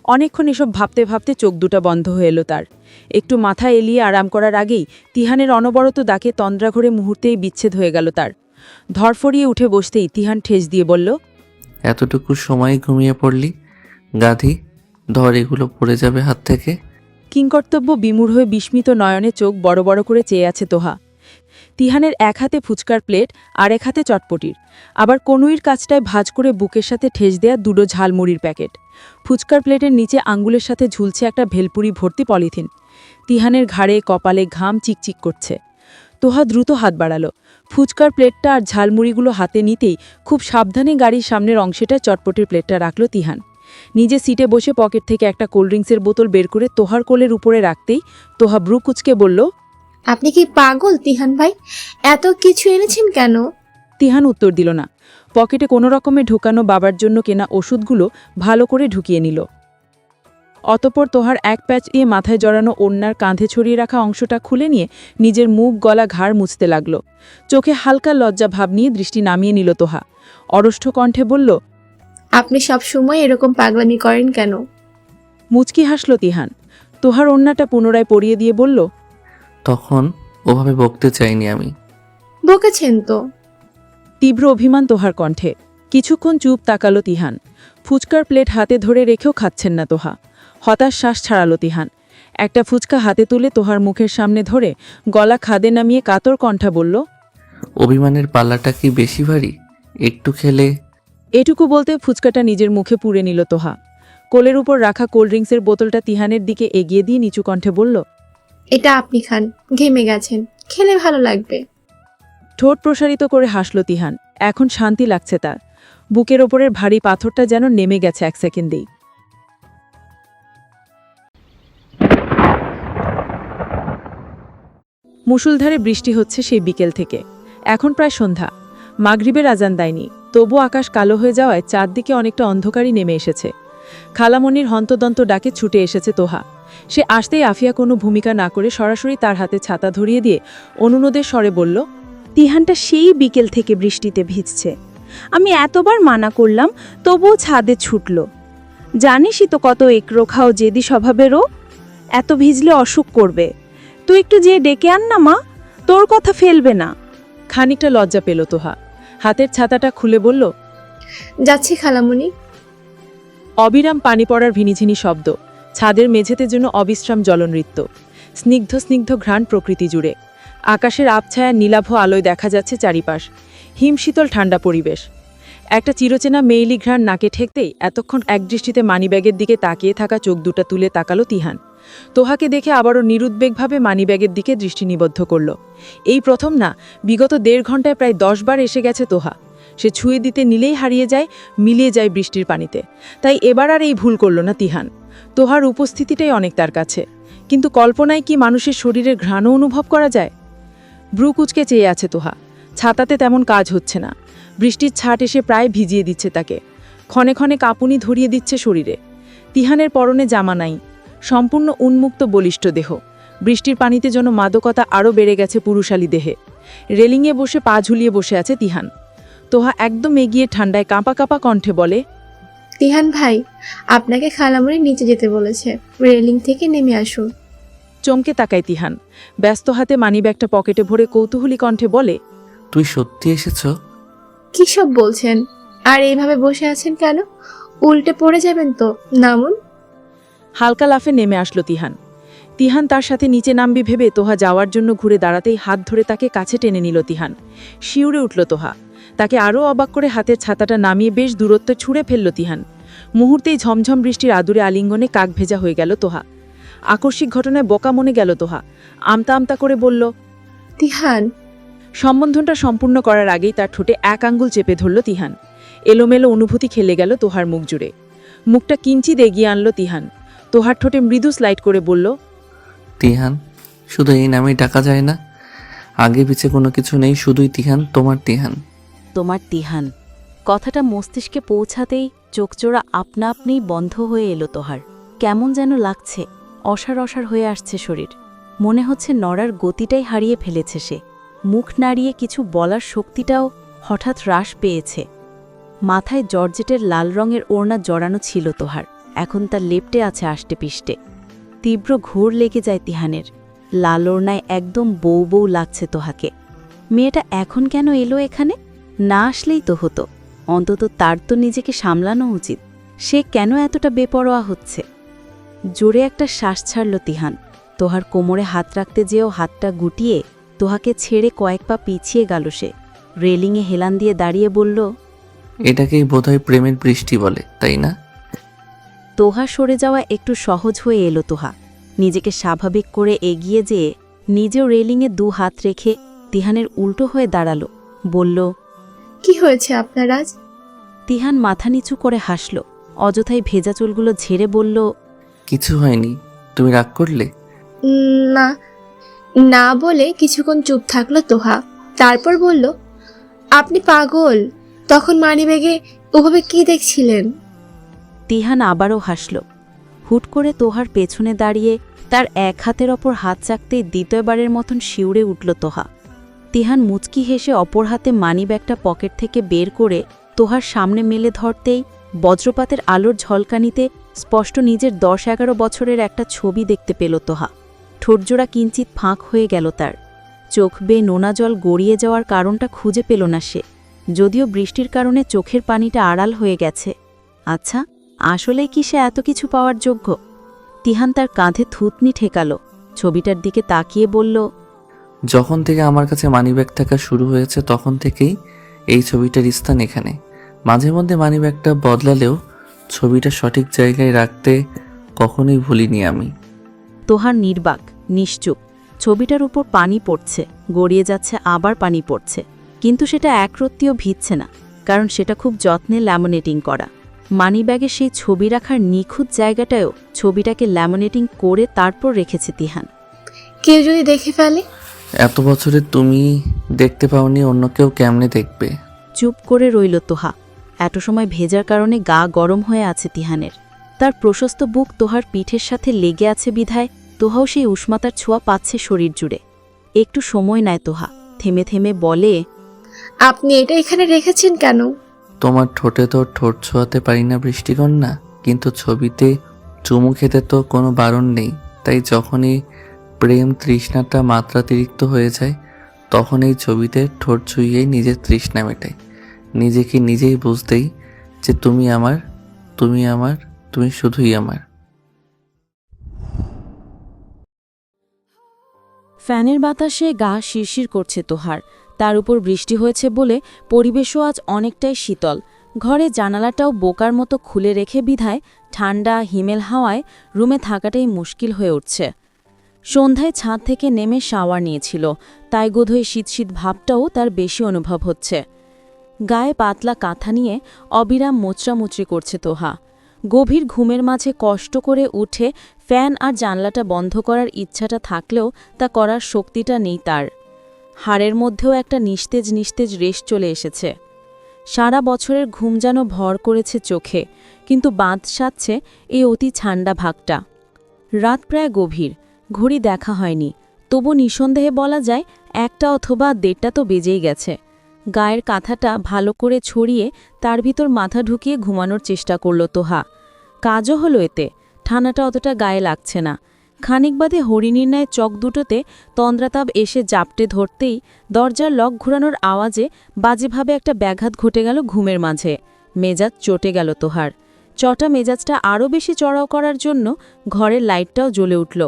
G: অনেকক্ষণ এসব ভাবতে ভাবতে চোখ দুটা বন্ধ হয়ে এলো তার। একটু মাথা এলিয়ে আরাম করার আগেই তিহানের অনবরত ডাকে তন্দ্রাঘরে মুহূর্তেই বিচ্ছেদ হয়ে গেল তার। ধরফরিয়ে উঠে বসতেই তিহান ঠেস দিয়ে বলল,
C: এতটুকু সময় ঘুমিয়ে পড়লি? গাধি, ধর, এগুলো পড়ে যাবে হাত থেকে।
G: কিংকর্তব্য বিমূঢ় হয়ে বিস্মিত নয়নে চোখ বড় বড় করে চেয়ে আছে তোহা। তিহানের এক হাতে ফুচকার প্লেট আর এক হাতে চটপটির, আবার কনুইর কাছটায় ভাঁজ করে বুকের সাথে ঠেস দেয়া দুটো ঝালমুড়ির প্যাকেট। ফুচকার প্লেটের নিচে আঙ্গুলের সাথে ঝুলছে একটা ভেলপুরি ভর্তি পলিথিন। তিহানের ঘাড়ে কপালে ঘাম চিকচিক করছে। তোহা দ্রুত হাত বাড়ালো। ফুচকার প্লেটটা আর ঝালমুড়িগুলো হাতে নিতেই খুব সাবধানে গাড়ির সামনের অংশেটা চটপটির প্লেটটা রাখল তিহান। নিজে সিটে বসে পকেট থেকে একটা কোল্ডড্রিঙ্কসের বোতল বের করে তোহার কোলের উপরে রাখতেই তোহা ব্রু কুচকে বলল,
B: আপনি কি পাগল তিহান ভাই? এত কিছু এনেছেন কেন?
G: তিহান উত্তর দিল না। পকেটে কোনো রকমে ঢুকানো বাবার জন্য কেনা ওষুধগুলো ভালো করে ঢুকিয়ে নিল। অতঃপর তোহার এক প্যাচ দিয়ে মাথায় জড়ানো ওড়নার কাঁধে ছড়িয়ে রাখা অংশটা খুলে নিয়ে নিজের মুখ গলা ঘাড় মুছতে লাগল। চোখে হালকা লজ্জা ভাব নিয়ে দৃষ্টি নামিয়ে নিল তোহা। অরষ্ঠ কণ্ঠে বলল,
B: আপনি সব সময় এরকম পাগলামি করেন কেন?
G: মুচকি হাসল তিহান। তোহার ওড়নাটা পুনরায় পরিয়ে দিয়ে বলল,
C: তখন ওভাবে বকতে চাইনি আমি।
B: বকেছেন তো।
G: তীব্র অভিমান তোহার কণ্ঠে। কিছুক্ষণ চুপ তাকালো তিহান। ফুচকার প্লেট হাতে ধরে রেখেও খাচ্ছেন না তোহা। হতাশ শ্বাস ছাড়ালো তিহান। একটা ফুচকা হাতে তুলে তোহার মুখের সামনে ধরে গলা খাদে নামিয়ে কাতর কণ্ঠা বলল,
C: অভিমানের পাল্লাটা কি বেশি ভারী? একটু খেলে।
G: এটুকু বলতে ফুচকাটা নিজের মুখে পুরে নিল তোহা। কোলের উপর রাখা কোল্ডড্রিঙ্কসের বোতলটা তিহানের দিকে এগিয়ে দিয়ে নিচু কণ্ঠে বলল,
B: এটা আপনি খান, ঘেমে গেছেন, খেলে ভালো লাগবে।
G: ঠোঁট প্রসারিত করে হাসল তিহান। এখন শান্তি লাগছে তার। বুকের ওপরের ভারী পাথরটা যেন নেমে গেছে এক সেকেন্ডেই। মুষলধারে বৃষ্টি হচ্ছে সেই বিকেল থেকে। এখন প্রায় সন্ধ্যা। মাগরিবের আজান দেয়নি, তবু আকাশ কালো হয়ে যাওয়ায় চারদিকে অনেকটা অন্ধকারই নেমে এসেছে। খালামণির হন্তদন্ত ডাকে ছুটে এসেছে তোহা। সে আসতেই আফিয়া কোনো ভূমিকা না করে সরাসরি তার হাতে ছাতা ধরিয়ে দিয়ে অনুনদের স্বরে বলল,
H: তিহানটা সেই বিকেল থেকে বৃষ্টিতে ভিজছে। আমি এতবার মানা করলাম, তবুও ছাদে ছুটল। জানিসই তো কত একরোখা ও জেদি স্বভাবেরও। এত ভিজলে অসুখ করবে। তুই একটু যেয়ে ডেকে আন না মা, তোর কথা ফেলবে না।
G: খানিকটা লজ্জা পেল তোহা। হাতের ছাতাটা খুলে বলল,
B: যাচ্ছি খালামুনি।
G: অবিরাম পানি পড়ার ভিনিঝিনি শব্দ। ছাদের মেঝেতে যেন অবিশ্রাম জলনৃত্য। স্নিগ্ধ স্নিগ্ধ ঘ্রাণ প্রকৃতি জুড়ে। আকাশের আবছায়া নীলাভ আলোয় দেখা যাচ্ছে চারিপাশ। হিমশীতল ঠান্ডা পরিবেশ। একটা চিরচেনা মেইলি ঘ্রাণ নাকে ঠেকতেই এতক্ষণ একদৃষ্টিতে মানিব্যাগের দিকে তাকিয়ে থাকা চোখ দুটা তুলে তাকালো তিহান। তোহাকে দেখে আবারও নিরুদ্বেগভাবে মানিব্যাগের দিকে দৃষ্টি নিবদ্ধ করল। এই প্রথম না, বিগত 1.5 ঘন্টায় প্রায় 10 বার এসে গেছে তোহা। সে ছুঁয়ে দিতে নিলেই হারিয়ে যায়, মিলিয়ে যায় বৃষ্টির পানিতে। তাই এবার আর এই ভুল করল না তিহান। তোহার উপস্থিতিটাই অনেক তার কাছে। কিন্তু কল্পনায় কি মানুষের শরীরের ঘ্রাণও অনুভব করা যায়? ব্রু কুচকে চেয়ে আছে তোহা। ছাতাতে তেমন কাজ হচ্ছে না। বৃষ্টির ছাট এসে প্রায় ভিজিয়ে দিচ্ছে তাকে। ক্ষণে ক্ষণে কাঁপুনি ধরিয়ে দিচ্ছে শরীরে। তিহানের পরনে জামা নাই, সম্পূর্ণ উন্মুক্ত বলিষ্ঠ দেহ। বৃষ্টির পানিতে যেন মাদকতা আরও বেড়ে গেছে পুরুষালী দেহে। রেলিংয়ে বসে পা ঝুলিয়ে বসে আছে তিহান। তোহা একদম এগিয়ে ঠান্ডায় কাঁপা কাঁপা কণ্ঠে বলে,
B: তিহান ভাই, আপনাকে খালামুনি নিচে যেতে বলেছে, রেলিং থেকে নেমে আসুন।
G: চমকে তাকায় তিহান। ব্যস্ত হাতে মানিব্যাগটা পকেটে ভরে কৌতূহলী কণ্ঠে বলে,
C: তুই সত্যি এসেছ?
B: কি সব বলছেন? আর এইভাবে বসে আছেন কেন? উল্টে পড়ে যাবেন তো, নামুন।
G: হালকা লাফে নেমে আসলো তিহান। তিহান তার সাথে নিচে নামবে ভেবে তোহা যাওয়ার জন্য ঘুরে দাঁড়াতেই হাত ধরে তাকে কাছে টেনে নিল তিহান। শিউরে উঠল তোহা। তাকে আরও অবাক করে হাতের ছাতাটা নামিয়ে বেশ দূরত্ব ছুঁড়ে ফেলল তিহান। মুহূর্তেই ঝমঝম বৃষ্টির আদুরে আলিঙ্গনে কাক ভেজা হয়ে গেল তোহা। আকস্মিক ঘটনায় বোকা মনে গেল তোহা। আমতা আমতা করে বলল,
B: তিহান।
G: সম্বন্ধনটা সম্পূর্ণ করার আগেই তার ঠোঁটে এক আঙ্গুল চেপে ধরল তিহান। এলোমেলো অনুভূতি খেলে গেল তোহার মুখ জুড়ে। মুখটা কিঞ্চিত এগিয়ে আনল তিহান। তোহার ঠোঁটে মৃদু স্লাইড করে বলল,
C: তিহান, শুধু এই নামেই ডাকা যায় না? আগে পিছে কোনো কিছু নেই, শুধুই তিহান, তোমার তিহান।
E: তোমার তিহান। কথাটা মস্তিষ্কে পৌঁছাতেই চোখচোরা আপনা আপনিই বন্ধ হয়ে এলো তোহার। কেমন যেন লাগছে, অসার অসার হয়ে আসছে শরীর। মনে হচ্ছে নড়ার গতিটাই হারিয়ে ফেলেছে সে। মুখ নাড়িয়ে কিছু বলার শক্তিটাও হঠাৎ হ্রাস পেয়েছে। মাথায় জর্জেটের লাল রঙের ওড়না জড়ানো ছিল তোহার, এখন তার লেপ্টে আছে আষ্টে পিষ্টে। তীব্র ঘোর লেগে যায় তিহানের। লাল ওড়নায় একদম বউ বউ লাগছে তোহাকে। মেয়েটা এখন কেন এলো এখানে? না আসলেই তো হতো। অন্তত তার তো নিজেকে সামলানো উচিত। সে কেন এতটা বেপরোয়া হচ্ছে? জোরে একটা শ্বাস ছাড়ল তিহান। তোহার কোমরে হাত রাখতে যেও হাতটা গুটিয়ে তোহাকে ছেড়ে কয়েক পা পিছিয়ে গেল সে। রেলিংয়ে হেলান দিয়ে দাঁড়িয়ে বলল,
C: এটাকেই বোধহয় প্রেমের বৃষ্টি বলে, তাই না?
E: তোহা সরে যাওয়া একটু সহজ হয়ে এলো তোহা। নিজেকে স্বাভাবিক করে এগিয়ে যেয়ে নিজেও রেলিংয়ে 2 হাত রেখে তিহানের উল্টো হয়ে দাঁড়ালো। বলল,
B: কি হয়েছে আপনার আজ?
E: তিহান মাথা নিচু করে হাসল। অযথাই ভেজা চুলগুলো ঝেড়ে বলল,
C: কিছু হয়নি। তুমি রাগ করলে?
B: না। না বলে কিছুক্ষণ চুপ থাকলো তোহা। তারপর বলল, আপনি পাগল। তখন মানিব্যাগে ওভাবে কি দেখছিলেন?
E: তিহান আবারও হাসল। হুট করে তোহার পেছনে দাঁড়িয়ে তার এক হাতের ওপর হাত চাকতেই দ্বিতীয়বারের মতন শিউরে উঠল তোহা। তিহান মুচকি হেসে অপর হাতে মানিব্যাগটা পকেট থেকে বের করে তোহার সামনে মেলে ধরতেই বজ্রপাতের আলোর ঝলকানিতে স্পষ্ট নিজের 10-11 বছরের একটা ছবি দেখতে পেল তোহা। ঠোঁটজোড়া কিঞ্চিত ফাঁক হয়ে গেল তার। চোখ বেয়ে নোনা জল গড়িয়ে যাওয়ার কারণটা খুঁজে পেল না সে, যদিও বৃষ্টির কারণে চোখের পানিটা আড়াল হয়ে গেছে। আচ্ছা, আসলেই কি সে এত কিছু পাওয়ার যোগ্য? তিহান তার কাঁধে থুতনি ঠেকালো। ছবিটার দিকে তাকিয়ে বলল,
C: যখন থেকে আমার কাছে মানিব্যাগ থাকা শুরু হয়েছে তখন থেকেই এই ছবিটার স্থান এখানে। মাঝে মধ্যে মানিব্যাগটা বদলালেও ছবিটা সঠিক জায়গায় রাখতে কখনোই ভুলিনি আমি।
E: তোহার নির্বাক, নিশ্চুপ। ছবিটার উপর পানি পড়ছে, গড়িয়ে যাচ্ছে, আবার পানি পড়ছে, কিন্তু সেটা একরত্তিও ভিজছে না, কারণ সেটা খুব যত্নে ল্যামিনেটিং করা। মানিব্যাগে সেই ছবি রাখার নিখুঁত জায়গাটায়ও ছবিটাকে ল্যামিনেটিং করে তারপর রেখেছে তিহান।
B: কেউ যদি দেখে ফেলে?
C: এত বছরে তুমি দেখতে পাওনি, অন্য কেউ কেমনে দেখবে?
E: চুপ করে রইল তোহা। এত সময় ভেজার কারণে গা গরম হয়ে আছে তিহানের। তার প্রশস্ত বুক তোহার পিঠের সাথে লেগে আছে বিধায় তোহাও সেই উষ্মাতার ছোঁয়া পাচ্ছে শরীর জুড়ে। একটু সময় নেয় তোহা, থেমে থেমে বলে,
B: আপনি এটা এখানে রেখেছেন কেন?
C: তোমার ঠোঁটে তো ঠোঁট ছোঁয়াতে পারি না বৃষ্টিকন্যা, কিন্তু ছবিতে চুমু খেতে তো কোনো বারণ নেই। তাই যখনই প্রেম তৃষ্ণাটা মাত্রাতিরিক্ত হয়ে যায় তখন এই ছবিতে ঠোঁট ছুঁয়েই নিজের তৃষ্ণা মেটাই। নিজেকে নিজেই বুঝতেই যে তুমি আমার, তুমি আমার, তুমি শুধুই আমার।
D: ফ্যানের বাতাসে গা শিরশির করছে তোহার। তার উপর বৃষ্টি হয়েছে বলে পরিবেশও আজ অনেকটাই শীতল। ঘরে জানালাটাও বোকার মতো খুলে রেখে বিধায় ঠান্ডা হিমেল হাওয়ায় রুমে থাকাটাই মুশকিল হয়ে উঠছে। সন্ধ্যায় ছাদ থেকে নেমে শাওয়ার নিয়েছিল, তাই বোধহয় শীত শীত ভাবটাও তার বেশি অনুভব হচ্ছে। গায়ে পাতলা কাঁথা নিয়ে অবিরাম মোচড়ামুচড়ি করছে তোহা। গভীর ঘুমের মাঝে কষ্ট করে উঠে ফ্যান আর জানলাটা বন্ধ করার ইচ্ছাটা থাকলেও তা করার শক্তিটা নেই তার। হাড়ের মধ্যেও একটা নিস্তেজ নিস্তেজ রেশ চলে এসেছে। সারা বছরের ঘুম যেন ভর করেছে চোখে, কিন্তু বাঁধ সাধছে এই অতি ঠান্ডা ভাগটা। রাত প্রায় গভীর, ঘড়ি দেখা হয়নি, তবু নিঃসন্দেহে বলা যায় 1টা অথবা 1.5টা তো বেজেই গেছে। গায়ের কাঁথাটা ভালো করে ছড়িয়ে তার ভিতর মাথা ঢুকিয়ে ঘুমানোর চেষ্টা করল তোহা। কাজও হলো এতে, ঠান্ডাটা অতটা গায়ে লাগছে না। খানিক বাদে হরিণীর ন্যায় চক দুটোতে তন্দ্রাতাপ এসে জাপটে ধরতেই দরজার লক ঘুরানোর আওয়াজে বাজেভাবে একটা ব্যাঘাত ঘটে গেল ঘুমের মাঝে। মেজাজ চটে গেল তোহার। চটা মেজাজটা আরও বেশি চড়াও করার জন্য ঘরের লাইটটাও জ্বলে উঠল।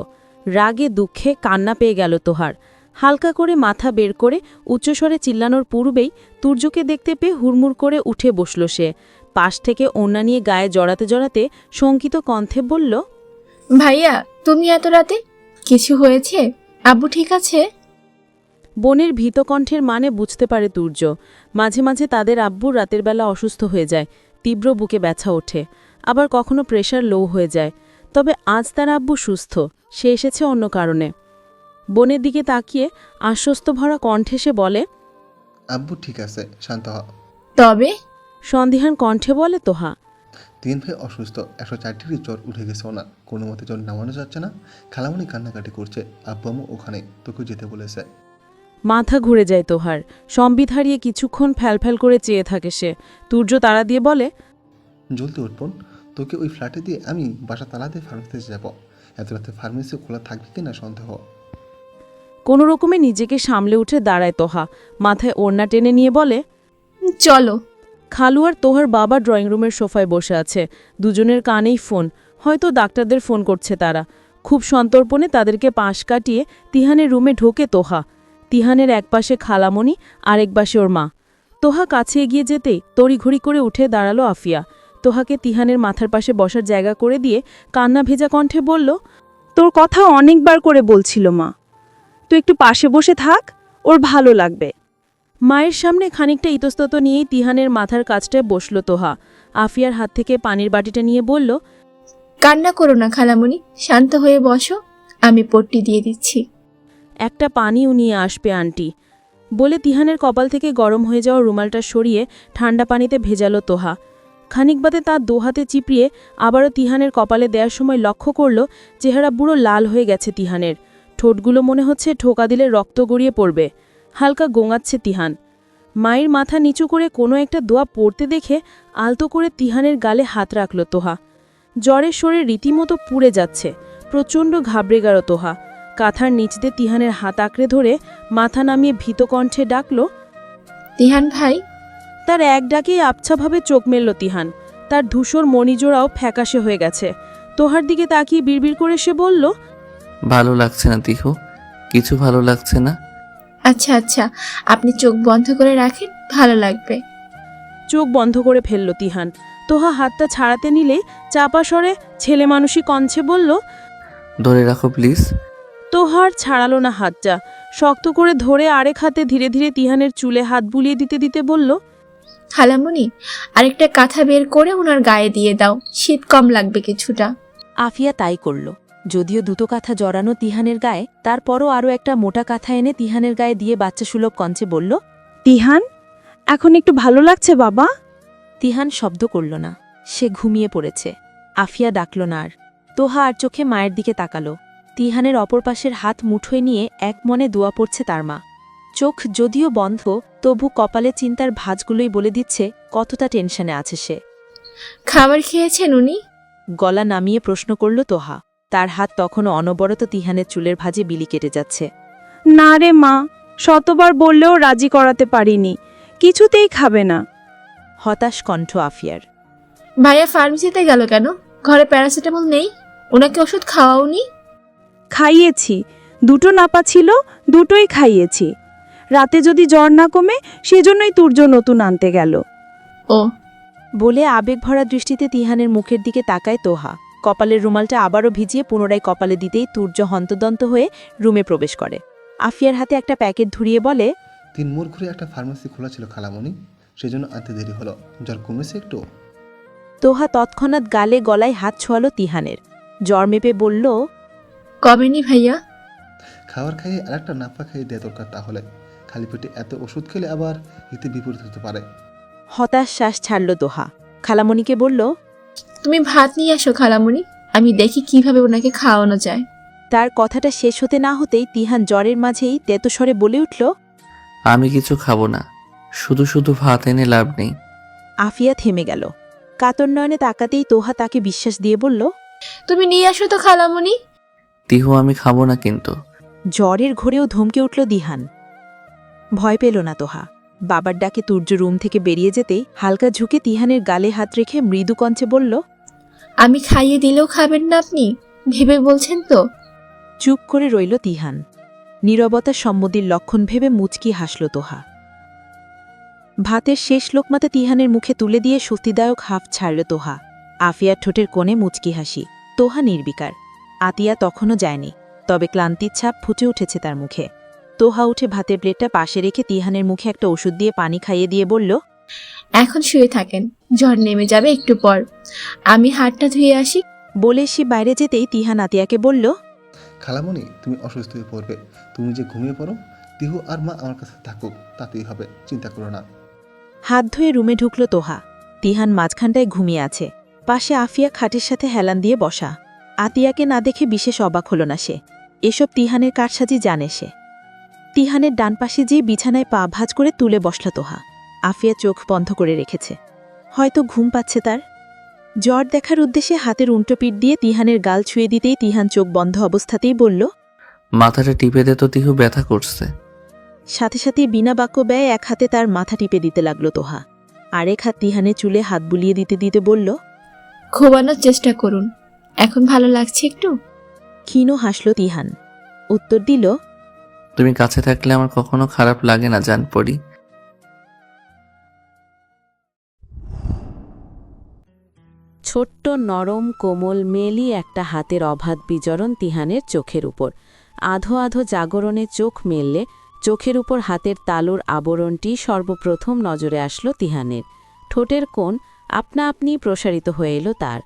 D: রাগে দুঃখে কান্না পেয়ে গেল তোহার। হালকা করে মাথা বের করে উচ্চস্বরে চিল্লানোর পূর্বেই তুর্যকে দেখতে পেয়ে হুড়মুড় করে উঠে বসল সে। পাশ থেকে ওড়না নিয়ে গায়ে জড়াতে জড়াতে শঙ্কিত কণ্ঠে বলল,
B: ভাইয়া তুমি এত রাতে? কিছু হয়েছে? আব্বু ঠিক আছে?
D: বোনের ভীত কণ্ঠের মানে বুঝতে পারে তুর্য। মাঝে মাঝে তাদের আব্বুর রাতের বেলা অসুস্থ হয়ে যায়, তীব্র বুকে ব্যথা ওঠে, আবার কখনো প্রেশার লো হয়ে যায়। তবে আজ তার আব্বু সুস্থ, সে এসেছে অন্য কারণে। বোনের দিকে তাকিয়ে আশ্বস্ত ভরা কণ্ঠে সে বলে,
I: আব্বু ঠিক আছে, শান্ত হ।
B: তবে
D: সন্দিহান কণ্ঠে বলে তোহা।
I: 3 ভাই অসুস্থ, 104 ডিগ্রি জ্বর উঠে গেছে ওনার, কোনো মতে জ্বর নামানো যাচ্ছে না। খালামণি কান্নাকাটি করছে, আব্বু আম্মু ওখানে, তোকে যেতে বলেছে।
D: মাথা ঘুরে যায় তোহার। সম্বিত হারিয়ে কিছুক্ষণ ফ্যালফ্যাল করে চেয়ে থাকে সে। তুর্য তাড়া দিয়ে বলে,
I: জলদি উঠবন, তোকে ওই ফ্ল্যাটে দিয়ে আমি বাসা তালা দিয়ে ফার্মেসিতে যাব। এত রাতে ফার্মেসি খোলা থাকবে কিনা সন্দেহ।
D: কোনো রকমে নিজেকে সামলে উঠে দাঁড়ায় তোহা, মাথায় ওড়না টেনে নিয়ে বলে,
B: চলো।
D: খালু আর তোহার বাবা ড্রয়িং রুমের সোফায় বসে আছে, দুজনের কানেই ফোন, হয়তো ডাক্তারদের ফোন করছে তারা। খুব সন্তর্পণে তাদেরকে পাশ কাটিয়ে তিহানের রুমে ঢোকে তোহা। তিহানের একপাশে খালামণি, আরেক পাশে ওর মা। তোহা কাছে এগিয়ে যেতেই তড়িঘড়ি করে উঠে দাঁড়ালো আফিয়া। তোহাকে তিহানের মাথার পাশে বসার জায়গা করে দিয়ে কান্না ভেজা কণ্ঠে বলল,
H: তোর কথা অনেকবার করে বলছিল মা, তুই একটু পাশে বসে থাক, ওর ভালো লাগবে।
D: মায়ের সামনে খানিকটা ইতস্তত নিয়েই তিহানের মাথার কাছটায় বসল তোহা। আফিয়ার হাত থেকে পানির বাটিটা নিয়ে বলল,
B: কান্না করো না খালামণি, শান্ত হয়ে বসো, আমি পট্টি দিয়ে দিচ্ছি।
D: একটা পানিও নিয়ে আসবে আন্টি, বলে তিহানের কপাল থেকে গরম হয়ে যাওয়া রুমালটা সরিয়ে ঠান্ডা পানিতে ভেজালো তোহা। খানিক বাদে তার দোহাতে চিপিয়ে আবারও তিহানের কপালে দেওয়ার সময় লক্ষ্য করল চেহারা বুড়ো লাল হয়ে গেছে তিহানের। ঠোঁটগুলো মনে হচ্ছে ঠোকা দিলে রক্ত গড়িয়ে পড়বে। হালকা গোঙাচ্ছে তিহান। মায়ের মাথা নিচু করে কোনো একটা দোয়া পড়তে দেখে আলতো করে তিহানের গালে হাত রাখল তোহা। জ্বরের শরীর রীতিমতো পুড়ে যাচ্ছে, প্রচণ্ড ঘাবড়ে গেল তোহা। কাঁথার নিচ দিয়ে তিহানের হাত আঁকড়ে ধরে মাথা নামিয়ে ভীত কণ্ঠে ডাকল,
B: তিহান ভাই।
D: তার এক ডাকেই আবছাভাবে চোখ মেলল তিহান। তার ধূসর মণিজোড়াও ফ্যাকাশে হয়ে গেছে। তোহার দিকে তাকিয়ে বিড়বিড় করে সে বলল,
C: ভালো লাগছে না তিহু, কিছু ভালো লাগছে না।
B: আচ্ছা আচ্ছা, আপনি চোখ বন্ধ করে রাখেন, ভালো লাগবে।
D: চোখ বন্ধ করে ফেলল তিহান। তোহা হাতটা ছাড়াতে নিলেই চাপা স্বরে ছেলে মানুষই কঞ্চে বলল,
C: ধরে রাখো প্লিজ।
D: তোহার ছাড়ালো না হাতটা, শক্ত করে ধরে আরেক হাতে ধীরে ধীরে তিহানের চুলে হাত বুলিয়ে দিতে দিতে বলল,
B: খালামণি, আরেকটা কাঁথা বের করে ওনার গায়ে দিয়ে দাও, শীত কম লাগবে কিছুটা।
E: আফিয়া তাই করল। যদিও দুটো কাঁথা জড়ানো তিহানের গায়ে, তারপরও আরও একটা মোটা কাঁথা এনে তিহানের গায়ে দিয়ে বাচ্চা সুলভ কঞ্চে বলল,
H: তিহান, এখন একটু ভালো লাগছে বাবা?
E: তিহান শব্দ করল না, সে ঘুমিয়ে পড়েছে। আফিয়া ডাকল না আর। তোহা আর চোখে মায়ের দিকে তাকালো। তিহানের অপর পাশের হাত মুঠোয় নিয়ে এক মনে দোয়া পড়ছে তার মা। চোখ যদিও বন্ধ, তবু কপালে চিন্তার ভাঁজগুলোই বলে দিচ্ছে কতটা টেনশনে আছে সে।
B: খাবার খেয়েছেন উনি?
E: গলা নামিয়ে প্রশ্ন করল তোহা। তার হাত তখনও অনবরত তিহানের চুলের ভাঁজে বিলি কেটে যাচ্ছে।
H: না রে মা, শতবার বললেও রাজি করাতে পারিনি, কিছুতেই খাবে না।
E: হতাশ কণ্ঠ আফিয়ার।
B: ভাইয়া ফার্মেসিতে গেল কেন? ঘরে প্যারাসিটামল নেই? ওনাকে ওষুধ খাওয়াওনি?
H: খাইয়েছি, দুটো নাপা ছিল, দুটোই খাইয়েছি। রাতে যদি জ্বর না কমে, সেজন্যই তুর্য নতুন আনতে গেল।
B: ও,
E: বলে আবেগ ভরা দৃষ্টিতে তিহানের মুখের দিকে তাকায় তোহা। কপালের রুমালটা আবারও ভিজিয়ে পুনরায় কপালে দিতেই তুর্য হন্তদন্ত হয়ে রুমে প্রবেশ করে। আফিয়ার হাতে একটা প্যাকেট ধরিয়ে বলে,
I: 3 মোড় ঘুরে একটা ফার্মেসি খোলা ছিল খালামণি, সেজন্য আনতে দেরি হলো। জ্বর কমেছে একটু?
E: তোহা তৎক্ষণাৎ গালে গলায় হাত ছোঁয়ালো তিহানের। জ্বর মেপে বলল,
B: কমেনি ভাইয়া?
I: খাবার খাইয়ে আর একটা নাফা খাইয়ে দেওয়া দরকার, তাহলে খালি পেটে এত ওষুধ খেলে আবার এতে বিপরীত হতে পারে।
E: হতাশ শ্বাস ছাড়ল তোহা। খালামণিকে বলল,
B: তুমি ভাত নিয়ে আসো খালামণি, আমি দেখি কিভাবে ওনাকে খাওয়ানো যায়।
E: তার কথাটা শেষ হতে না হতেই তিহান জ্বরের মাঝেই তেতস্বরে বলে উঠল,
C: আমি কিছু খাবো না, শুধু শুধু ভাত এনে লাভ নেই।
E: আফিয়া থেমে গেল। কাতর নয়নে তাকাতেই তোহা তাকে বিশ্বাস দিয়ে বলল,
B: তুমি নিয়ে আসো তো খালামণি।
C: তিহু আমি খাবো না কিন্তু।
E: জ্বরের ঘোরেও ধমকে উঠল দিহান। ভয় পেল না তোহা। বাবার ডাকে তুর্য রুম থেকে বেরিয়ে যেতেই হালকা ঝুঁকে তিহানের গালে হাত রেখে মৃদু কঞ্চে বলল,
B: আমি খাইয়ে দিলেও খাবেন না আপনি? ভেবে বলছেন তো?
E: চুপ করে রইল তিহান। নীরবতা সম্মতির লক্ষণ ভেবে মুচকি হাসল তোহা। ভাতের শেষ লোকমাতে তিহানের মুখে তুলে দিয়ে স্বস্তিদায়ক হাফ ছাড়ল তোহা। আফিয়ার ঠোঁটের কোণে মুচকি হাসি। তোহা নির্বিকার। আতিয়া তখনও যায়নি, তবে ক্লান্তির ছাপ ফুটে উঠেছে তার মুখে। তোহা উঠে ভাতের প্লেটটা পাশে রেখে তিহানের মুখে একটা ওষুধ দিয়ে পানি খাইয়ে দিয়ে বলল,
B: এখন শুয়ে থাকেন, জ্বর নেমে যাবে একটু পর। আমি হাতটা ধুয়ে আসি।
E: বলে সে বাইরে যেতেই তিহান আতিয়াকে বলল,
I: খালামণি, তুমি অসুস্থ হয়ে পড়বে, তুমি যে ঘুমিয়ে পড়ো। তিহু আর মা আমার কাছে থাকুক, তাতেই হবে, চিন্তা করো না।
E: হাত ধুয়ে রুমে ঢুকল তোহা। তিহান মাঝখানটায় ঘুমিয়ে আছে, পাশে আফিয়া খাটের সাথে হেলান দিয়ে বসা। আতিয়াকে না দেখে বিশেষ অবাক হল না সে। এসব তিহানের কারসাজি জানে সে। তিহানের ডান পাশে যেয়ে বিছানায় পা ভাঁজ করে তুলে বসল তোহা। আফিয়া চোখ বন্ধ করে রেখেছে, হয়তো ঘুম পাচ্ছে তার। জ্বর দেখার উদ্দেশ্যে হাতের উল্টো পিঠ দিয়ে তিহানের গাল ছুঁয়ে দিতেই তিহান চোখ বন্ধ অবস্থাতেই বলল,
C: মাথাটা টিপে দে তো, তিহু ব্যথা করছে।
E: সাথে সাথে বিনা বাক্য ব্যয় এক হাতে তার মাথা টিপে দিতে লাগল তোহা। আরেক হাত তিহানের চুলে হাত বুলিয়ে দিতে দিতে বলল,
B: ঘুমানোর চেষ্টা করুন, এখন ভালো লাগছে একটু?
E: ক্ষীণ হাসল তিহান। উত্তর দিল,
C: তুমি কাছে থাকলে আমার কখনো খারাপ লাগে না জানপরি।
D: ছোট্ট নরম কোমল মেলি একটা হাতের অবাধ বিচরণ তিহানের চোখের উপর। আধো আধো জাগরণে চোখ মেললে চোখের উপর হাতের তালুর আবরণটি সর্বপ্রথম নজরে আসলো তিহানের। ঠোঁটের কোণ আপনা আপনি প্রসারিত হয়ে এলো তার।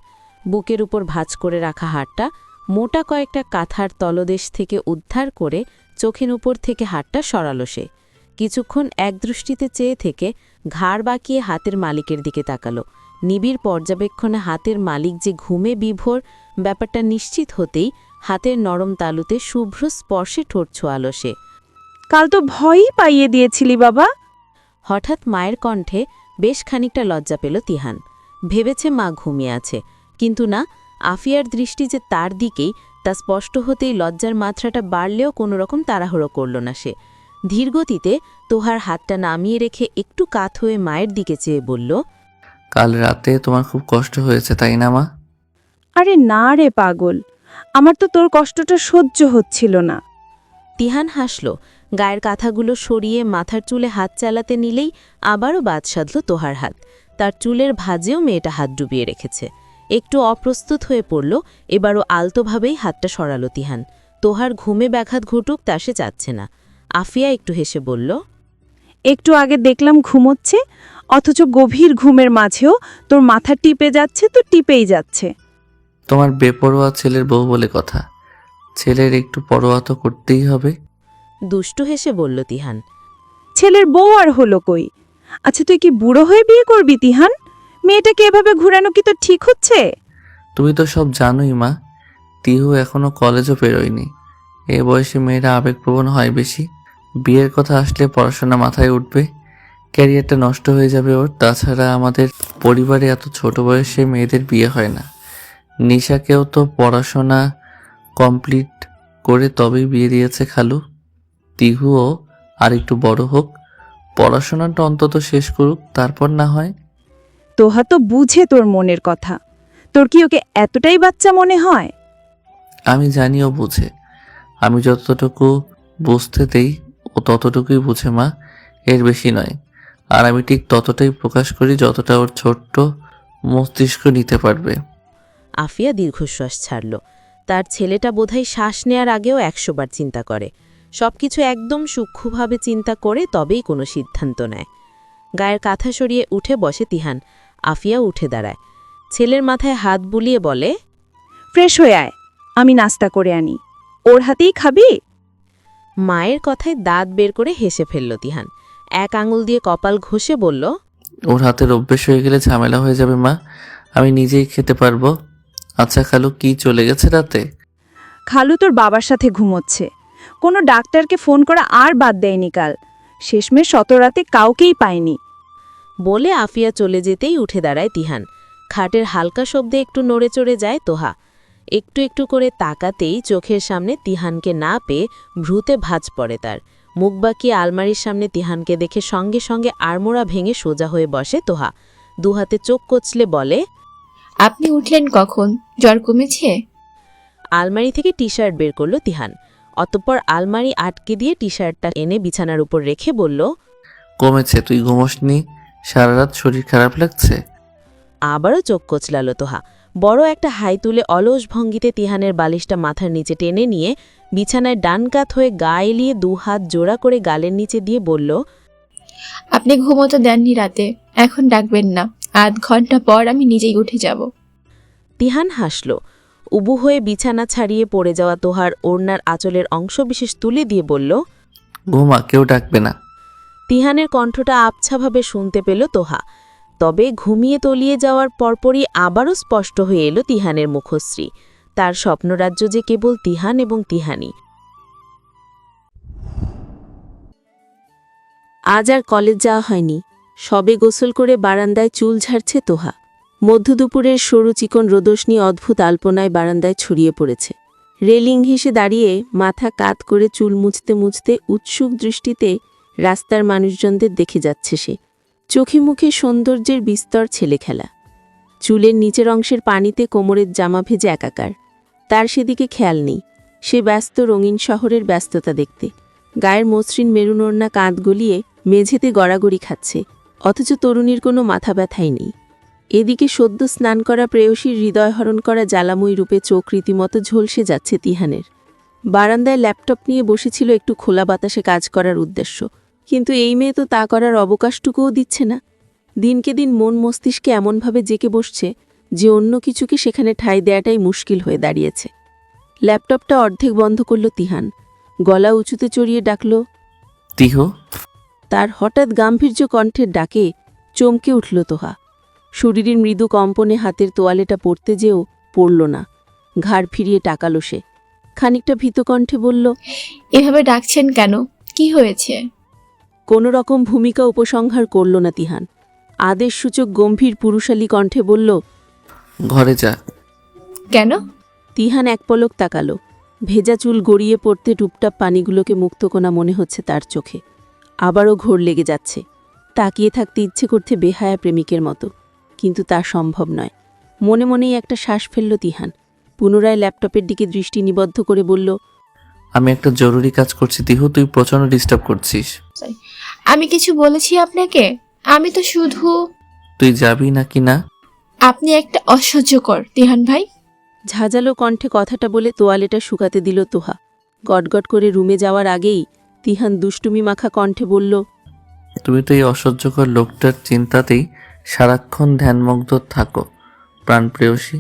D: বুকের উপর ভাঁজ করে রাখা হাতটা মোটা কয়েকটা কাঁথার তলদেশ থেকে উদ্ধার করে চোখের উপর থেকে হাতটা সরালো সে। কিছুক্ষণ একদৃষ্টিতে চেয়ে থেকে ঘাড় বাঁকিয়ে হাতের মালিকের দিকে তাকালো। নিবিড় পর্যবেক্ষণে হাতের মালিক যে ঘুমে বিভোর ব্যাপারটা নিশ্চিত হতেই হাতের নরম তালুতে শুভ্র স্পর্শে ঠোঁট ছোঁয়ালো সে।
H: কাল তো ভয়ই পাইয়ে দিয়েছিলি বাবা।
D: হঠাৎ মায়ের কণ্ঠে বেশ খানিকটা লজ্জা পেল তিহান। ভেবেছে মা ঘুমিয়ে আছে, কিন্তু না, আফিয়ার দৃষ্টি যে তার দিকেই তা স্পষ্ট হতেই লজ্জার মাত্রাটা বাড়লেও কোনোরকম তাড়াহুড়ো করল না সে। ধীরগতিতে তোহার হাতটা নামিয়ে রেখে একটু কাত হয়ে মায়ের দিকে চেয়ে বলল,
C: কাল রাতে তোমার খুব কষ্ট হয়েছে তাই না মা?
H: আরে না রে পাগল, আমার তো তোর কষ্টটা সহ্য হচ্ছিল না।
D: তিহান হাসল। গায়ের কাঁথাগুলো সরিয়ে মাথার চুলে হাত চালাতে নিলেই আবারও বাদ সাধল তোহার হাত। তার চুলের ভাঁজেও মেয়েটা হাত ডুবিয়ে রেখেছে। একটু অপ্রস্তুত হয়ে পড়ল, এবারও আলতোভাবেই হাতটা সরালো তিহান। তোহার ঘুমে ব্যাঘাত ঘটুক তা সে চাচ্ছে না। আফিয়া একটু হেসে বলল,
H: একটু আগে দেখলাম ঘুমোচ্ছে, অথচ গভীর ঘুমের মাঝেও তোর মাথা টিপে যাচ্ছে তো টিপেই যাচ্ছে।
C: তোমার বেপরোয়া ছেলের বউ বলে কথা, ছেলের একটু পরোয়া তো করতেই হবে।
D: দুষ্টু হেসে বলল তিহান।
H: ছেলের বউ আর হলো কই? আচ্ছা তুই কি বুড়ো হয়ে বিয়ে করবি তিহান? মেয়েটাকে এভাবে ঘুরানো কি তো ঠিক হচ্ছে?
C: তুমি তো সব জানোই মা, তিহু এখনো কলেজও পেরোয়নি। এ বয়সে মেয়েরা আবেগপ্রবণ হয় বেশি। বিয়ের কথা আসলে পড়াশোনা মাথায় উঠবে, ক্যারিয়ারটা নষ্ট হয়ে যাবে ওর। তাছাড়া আমাদের পরিবারে এত ছোট বয়সে মেয়েদের বিয়ে হয় না। নিশাকেও তো পড়াশোনা কমপ্লিট করে তবেই বিয়ে দিয়েছে খালু। তিহুও আর একটু বড় হোক, পড়াশোনাটা অন্তত শেষ করুক, তারপর না হয়।
H: তোহা তো বুঝে তোর মনের কথা, তোর কি ওকে এতটাই বাচ্চা মনে হয়?
C: আমি জানিও বুঝে, আমি যতটুকু বুঝতে দেই ও ততটুকুই বুঝে মা, এর বেশি নয়। আর আমি ঠিক ততটাই প্রকাশ করি যতটা ওর ছোট্ট মস্তিষ্ক নিতে পারবে।
D: আফিয়া দীর্ঘশ্বাস ছাড়ল। তার ছেলেটা বোধহয় শ্বাস নেয়ার আগেও 100 বার চিন্তা করে। সবকিছু একদম সূক্ষ্মভাবে চিন্তা করে তবেই কোনো সিদ্ধান্ত নেয়। গায়ের কাঁথা সরিয়ে উঠে বসে তিহান। আফিয়া উঠে দাঁড়ায়, ছেলের মাথায় হাত বুলিয়ে বলে,
H: ফ্রেশ হয়ে আয়, আমি নাস্তা করে আনি। ওর হাতেই খাবি?
D: মায়ের কথায় দাঁত বের করে হেসে ফেলল তিহান। এক আঙুল দিয়ে কপাল ঘষে বলল,
C: ওর হাতের অভ্যেস হয়ে গেলে ঝামেলা হয়ে যাবে মা, আমি নিজেই খেতে পারবো। আচ্ছা খালু, কি চলে গেছে রাতে?
H: খালু তোর বাবার সাথে ঘুমোচ্ছে। কোনো ডাক্তারকে ফোন করা আর বাদ দেয়নি কাল। শেষমেশ শত রাতে কাউকেই পায়নি।
D: বলে আফিয়া চলে যেতেই উঠে দাঁড়ায় তিহান। খাটের হালকা শব্দে একটু নড়ে চড়ে যায় তোহা। একটু একটু করে তাকাতেই চোখের সামনে তিহানকে না পেয়ে ভ্রুতে ভাঁজ পড়ে তার। মুখ বাঁকিয়ে আলমারির সামনে তিহানকে দেখে সঙ্গে সঙ্গে আড়মোড়া ভেঙে সোজা হয়ে বসে তোহা। দুহাতে চোখ কচলে বলে,
B: আপনি উঠলেন কখন? জ্বর কমেছে?
E: আলমারি থেকে টি শার্ট বের করল তিহান। অতঃপর আলমারি আটকে দিয়ে টি শার্টটা এনে বিছানার উপর রেখে বলল,
C: কমেছে, তুই ঘুমোসনি? সারা রাত শরীর খারাপ লাগছে?
E: আবারও চোখ কচলালো তোহা। বড় একটা হাই তুলে অলস ভঙ্গিতে তিহানের বালিশটা মাথার নিচে টেনে নিয়ে বিছানায় ডান কাত হয়ে গা এলিয়ে 2 হাত জোড়া করে গালের নিচে দিয়ে বলল,
B: আপনি ঘুমোতে দেননি রাতে, এখন ডাকবেন না, আধ ঘন্টা পর আমি নিজেই উঠে যাব।
E: তিহান হাসল। উবু হয়ে বিছানা ছাড়িয়ে পড়ে যাওয়া তোহার ওড়নার আঁচলের অংশবিশেষ তুলে দিয়ে বলল,
C: ঘুমা, কেউ ডাকবে না।
E: তিহানের কণ্ঠটা আবছাভাবে শুনতে পেল তোহা। তবে ঘুমিয়ে তলিয়ে যাওয়ার পরপরই আবারও স্পষ্ট হয়ে এলো তিহানের মুখশ্রী। তার স্বপ্নরাজ্য যে কেবল তিহান এবং তিহানি।
D: আজ আর কলেজ যাওয়া হয়নি। সবে গোসল করে বারান্দায় চুল ঝাড়ছে তোহা। মধ্যদুপুরের সরু চিকন রোদস্নি অদ্ভুত আলপনায় বারান্দায় ছড়িয়ে পড়েছে। রেলিং ঘেঁষে দাঁড়িয়ে মাথা কাত করে চুল মুছতে মুছতে উৎসুক দৃষ্টিতে রাস্তার মানুষজনদের দেখে যাচ্ছে সে। চোখে মুখে সৌন্দর্যের বিস্তর ছেলেখেলা। চুলের নিচের অংশের পানিতে কোমরের জামা ভেজে একাকার। তার সেদিকে খেয়াল নেই। সে ব্যস্ত রঙিন শহরের ব্যস্ততা দেখতে। গায়ের মসৃণ মেরুন ওড়না কাঁধ গলিয়ে মেঝেতে গড়াগড়ি খাচ্ছে, অথচ তরুণীর কোনো মাথা ব্যথাই নেই। এদিকে সদ্য স্নান করা প্রেয়সীর হৃদয়হরণ করা জ্বালাময়ী রূপে চোখ রীতিমতো ঝলসে যাচ্ছে তিহানের। বারান্দায় ল্যাপটপ নিয়ে বসেছিল একটু খোলা বাতাসে কাজ করার উদ্দেশ্য, কিন্তু এই মেয়ে তো তা করার অবকাশটুকুও দিচ্ছে না। দিনকে দিন মন মস্তিষ্কে এমনভাবে জেকে বসছে যে অন্য কিছুকে সেখানে ঠাঁই দেয়াটাই মুশকিল হয়ে দাঁড়িয়েছে। ল্যাপটপটা অর্ধেক বন্ধ করল তিহান। গলা উঁচুতে চড়িয়ে ডাকল,
C: তিহু।
D: তার হঠাৎ গাম্ভীর্য কণ্ঠের ডাকে চমকে উঠল তোহা। শরীরের মৃদু কম্পনে হাতের তোয়ালেটা পড়তে যেও পড়ল না। ঘাড় ফিরিয়ে টাকালো সে। খানিকটা ভীতকণ্ঠে বলল,
B: এভাবে ডাকছেন কেন? কি হয়েছে?
D: কোনো রকম ভূমিকা উপসংহার করল না তিহান। আদেশসূচক গম্ভীর পুরুষালী কণ্ঠে বলল,
C: ঘরে যা।
B: কেন?
D: তিহান এক পলক তাকালো। ভেজা চুল গড়িয়ে পড়তে টুপটাপ পানিগুলোকে মুক্তকোনা মনে হচ্ছে তার চোখে। আবারও ঘোর লেগে যাচ্ছে। তাকিয়ে থাকতে ইচ্ছে করতে বেহায়া প্রেমিকের মতো, কিন্তু তা সম্ভব নয়। মনে মনেই একটা শ্বাস ফেলল তিহান। পুনরায় ল্যাপটপের দিকে দৃষ্টি নিবদ্ধ করে বলল,
C: আমি একটা জরুরি কাজ করছি তিহু, তুই প্রচণ্ড ডিস্টার্ব করছিস।
B: আমি কিছু বলেছি আপনাকে? আমি তো শুধু...
C: তুই যাবি নাকি না?
B: আপনি একটা অসহ্যকর, তিহান ভাই।
D: ঝাঁঝালো কণ্ঠে কথাটা বলে তোয়ালেটা শুকাতে দিল তোহা। গটগট করে রুমে যাওয়ার আগেই তিহান দুষ্টুমি মাখা কণ্ঠে বলল,
C: তুমি তো এই অসহ্যকর লোকটার চিন্তাতেই সারাক্ষণ ধ্যানমগ্ন থাকো প্রাণ প্রেয়সী।